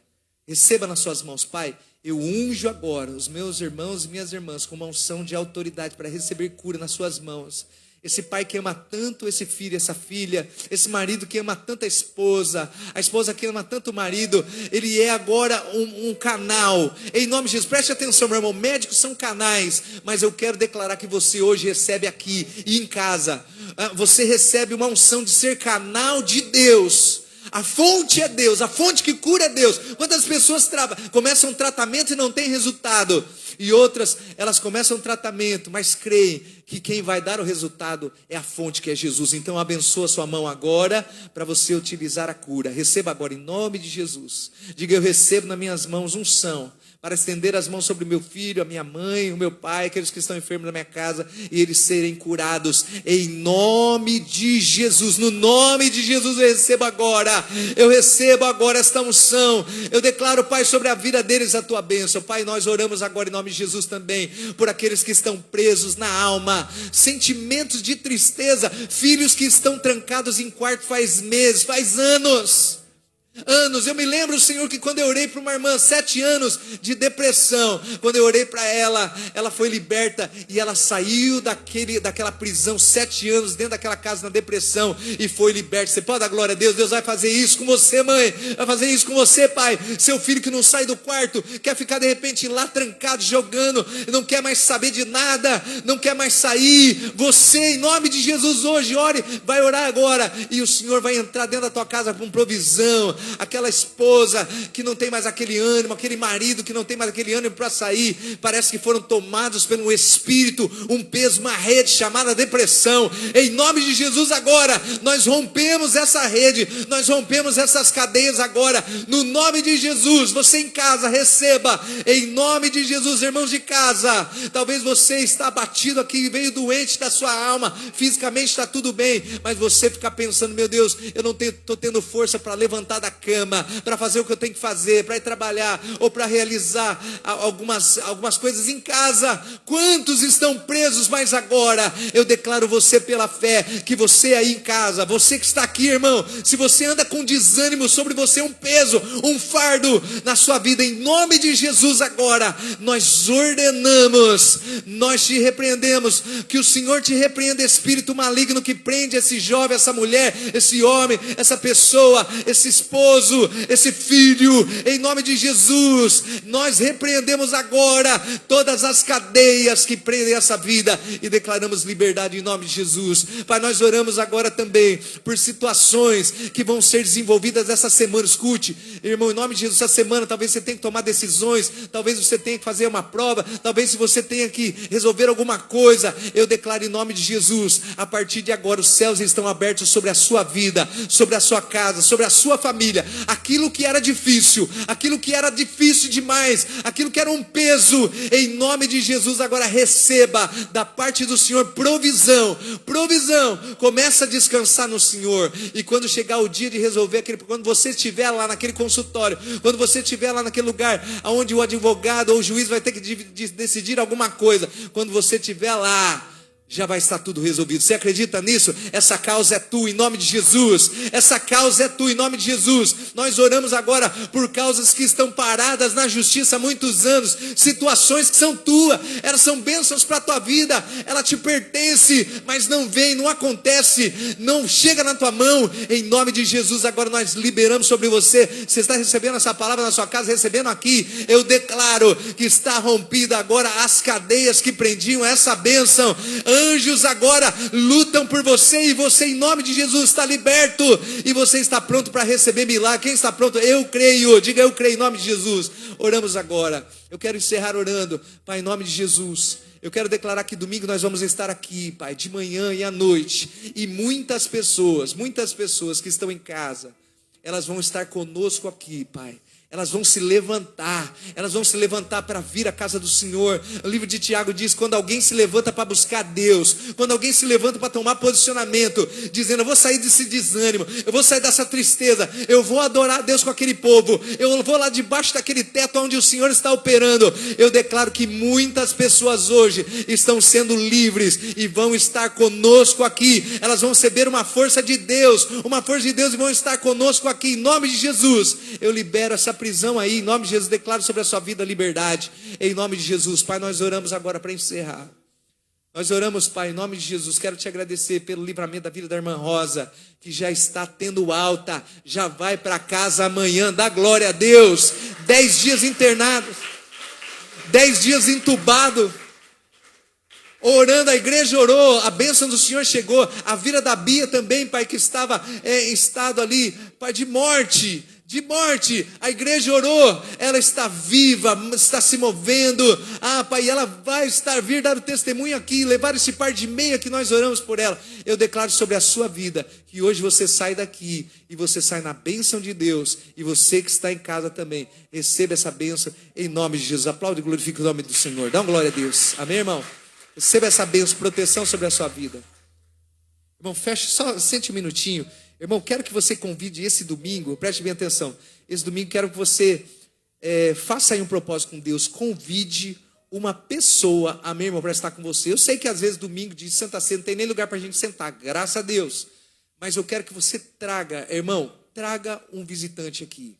C: Receba nas suas mãos, Pai. Eu unjo agora os meus irmãos e minhas irmãs com uma unção de autoridade para receber cura nas suas mãos. Esse pai que ama tanto esse filho, essa filha, esse marido que ama tanto a esposa que ama tanto o marido, ele é agora um canal. Em nome de Jesus, preste atenção, meu irmão, médicos são canais, mas eu quero declarar que você hoje recebe aqui e em casa, você recebe uma unção de ser canal de Deus. A fonte é Deus, a fonte que cura é Deus. Quantas pessoas começam um tratamento e não tem resultado, e outras, elas começam um tratamento, mas creem que quem vai dar o resultado é a fonte, que é Jesus. Então abençoa a sua mão agora, para você utilizar a cura. Receba agora em nome de Jesus. Diga, eu recebo nas minhas mãos unção para estender as mãos sobre o meu filho, a minha mãe, o meu pai, aqueles que estão enfermos na minha casa, e eles serem curados, em nome de Jesus. No nome de Jesus eu recebo agora esta unção. Eu declaro, Pai, sobre a vida deles a tua bênção. Pai, nós oramos agora em nome de Jesus também, por aqueles que estão presos na alma, sentimentos de tristeza, filhos que estão trancados em quarto faz meses, faz anos. Eu me lembro, Senhor, que quando eu orei para uma irmã, 7 anos de depressão, quando eu orei para ela, ela foi liberta e ela saiu daquela prisão, 7 anos dentro daquela casa na depressão, e foi liberta. Você pode dar glória a Deus? Deus vai fazer isso com você, mãe, vai fazer isso com você, pai. Seu filho que não sai do quarto, quer ficar de repente lá trancado, jogando, não quer mais saber de nada, não quer mais sair. Você, em nome de Jesus, hoje ore, vai orar agora, e o Senhor vai entrar dentro da tua casa com provisão, aquela esposa que não tem mais aquele ânimo, aquele marido que não tem mais aquele ânimo para sair, parece que foram tomados pelo espírito, um peso, uma rede chamada depressão. Em nome de Jesus agora, nós rompemos essa rede, nós rompemos essas cadeias agora, no nome de Jesus. Você em casa, receba, em nome de Jesus. Irmãos de casa, talvez você está abatido aqui, veio doente da sua alma, fisicamente está tudo bem, mas você fica pensando, meu Deus, eu não estou tendo força para levantar da cama, para fazer o que eu tenho que fazer, para ir trabalhar, ou para realizar algumas coisas em casa. Quantos estão presos? Mas agora, eu declaro você pela fé, que você aí em casa, você que está aqui, irmão, se você anda com desânimo sobre você, um peso, um fardo na sua vida, em nome de Jesus agora, nós ordenamos, nós te repreendemos, que o Senhor te repreenda, espírito maligno que prende esse jovem, essa mulher, esse homem, essa pessoa, esse esposo, esse filho, em nome de Jesus. Nós repreendemos agora todas as cadeias que prendem essa vida e declaramos liberdade em nome de Jesus. Pai, nós oramos agora também por situações que vão ser desenvolvidas essa semana. Escute, irmão, em nome de Jesus, essa semana talvez você tenha que tomar decisões, talvez você tenha que fazer uma prova, talvez você tenha que resolver alguma coisa. Eu declaro em nome de Jesus, a partir de agora os céus estão abertos sobre a sua vida, sobre a sua casa, sobre a sua família. Aquilo que era difícil demais, aquilo que era um peso, em nome de Jesus agora receba da parte do Senhor provisão. Começa a descansar no Senhor, e quando chegar o dia de resolver quando você estiver lá naquele consultório, quando você estiver lá naquele lugar onde o advogado ou o juiz vai ter que decidir alguma coisa, quando você estiver lá, já vai estar tudo resolvido. Você acredita nisso? Essa causa é tua, em nome de Jesus. Essa causa é tua, em nome de Jesus. Nós oramos agora por causas que estão paradas na justiça há muitos anos, situações que são tuas, elas são bênçãos para a tua vida, ela te pertence, mas não vem, não acontece, não chega na tua mão. Em nome de Jesus agora nós liberamos sobre você. Você está recebendo essa palavra na sua casa, recebendo aqui, eu declaro que está rompida agora as cadeias que prendiam essa bênção. Anjos agora lutam por você, e você em nome de Jesus está liberto, e você está pronto para receber milagre. Quem está pronto? Eu creio, diga eu creio em nome de Jesus. Oramos agora, eu quero encerrar orando, Pai, em nome de Jesus. Eu quero declarar que domingo nós vamos estar aqui, Pai, de manhã e à noite, e muitas pessoas que estão em casa, elas vão estar conosco aqui, Pai. Elas vão se levantar para vir à casa do Senhor. O livro de Tiago diz, quando alguém se levanta para buscar Deus, quando alguém se levanta para tomar posicionamento, dizendo, eu vou sair desse desânimo, eu vou sair dessa tristeza, eu vou adorar a Deus com aquele povo, eu vou lá debaixo daquele teto onde o Senhor está operando. Eu declaro que muitas pessoas hoje estão sendo livres e vão estar conosco aqui. Elas vão receber uma força de Deus, e vão estar conosco aqui, em nome de Jesus. Eu libero essa prisão aí, em nome de Jesus, declaro sobre a sua vida liberdade, em nome de Jesus. Pai, nós oramos agora para encerrar. Nós oramos, Pai, em nome de Jesus. Quero te agradecer pelo livramento da vida da irmã Rosa, que já está tendo alta, já vai para casa amanhã. Dá glória a Deus. 10 dias internados, 10 dias entubado, orando, a igreja orou, a bênção do Senhor chegou. A vida da Bia também, Pai, que estava em estado ali, Pai, de morte, a igreja orou, ela está viva, está se movendo. Pai, ela vai vir dar o testemunho aqui, levar esse par de meia que nós oramos por ela. Eu declaro sobre a sua vida, que hoje você sai daqui, e você sai na bênção de Deus, e você que está em casa também, receba essa bênção, em nome de Jesus. Aplaude e glorifique o nome do Senhor, dá uma glória a Deus, amém, irmão? Receba essa bênção, proteção sobre a sua vida. Irmão, feche, sente um minutinho. Irmão, quero que você convide esse domingo, preste bem atenção, esse domingo quero que você faça aí um propósito com Deus, convide uma pessoa, amém, irmão, para estar com você. Eu sei que às vezes domingo de Santa Ceia não tem nem lugar para a gente sentar, graças a Deus, mas eu quero que você traga, irmão, traga um visitante aqui.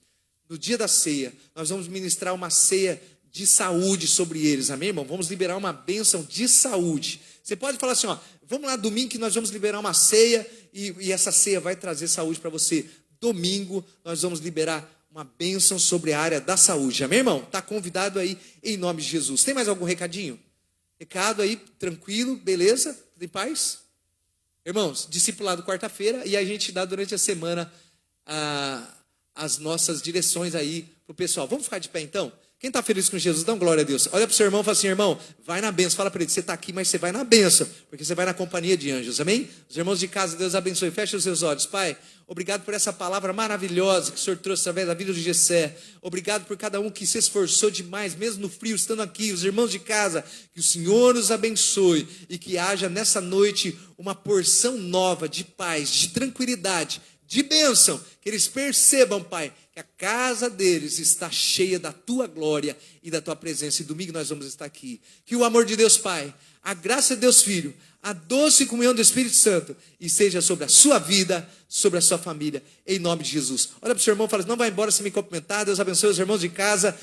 C: No dia da ceia, nós vamos ministrar uma ceia de saúde sobre eles, amém, irmão? Vamos liberar uma bênção de saúde. Você pode falar assim, vamos lá domingo que nós vamos liberar uma ceia, e essa ceia vai trazer saúde para você. Domingo nós vamos liberar uma bênção sobre a área da saúde, amém, irmão? Está convidado aí, em nome de Jesus. Tem mais algum recadinho? Recado aí, tranquilo, beleza? Tudo em paz? Irmãos, discipulado quarta-feira, e a gente dá durante a semana as nossas direções aí pro pessoal. Vamos ficar de pé então? Quem está feliz com Jesus, dá glória a Deus. Olha para o seu irmão e fala assim, irmão, vai na bênção. Fala para ele, você está aqui, mas você vai na bênção, porque você vai na companhia de anjos, amém? Os irmãos de casa, Deus abençoe. Feche os seus olhos. Pai, obrigado por essa palavra maravilhosa que o Senhor trouxe através da vida de Jessé. Obrigado por cada um que se esforçou demais, mesmo no frio, estando aqui. Os irmãos de casa, que o Senhor nos abençoe e que haja nessa noite uma porção nova de paz, de tranquilidade, de bênção, que eles percebam, Pai, que a casa deles está cheia da Tua glória e da Tua presença. E domingo nós vamos estar aqui. Que o amor de Deus Pai, a graça de Deus Filho, a doce comunhão do Espírito Santo, e seja sobre a sua vida, sobre a sua família, em nome de Jesus. Olha para o seu irmão e fala, não vai embora sem me cumprimentar. Deus abençoe os irmãos de casa.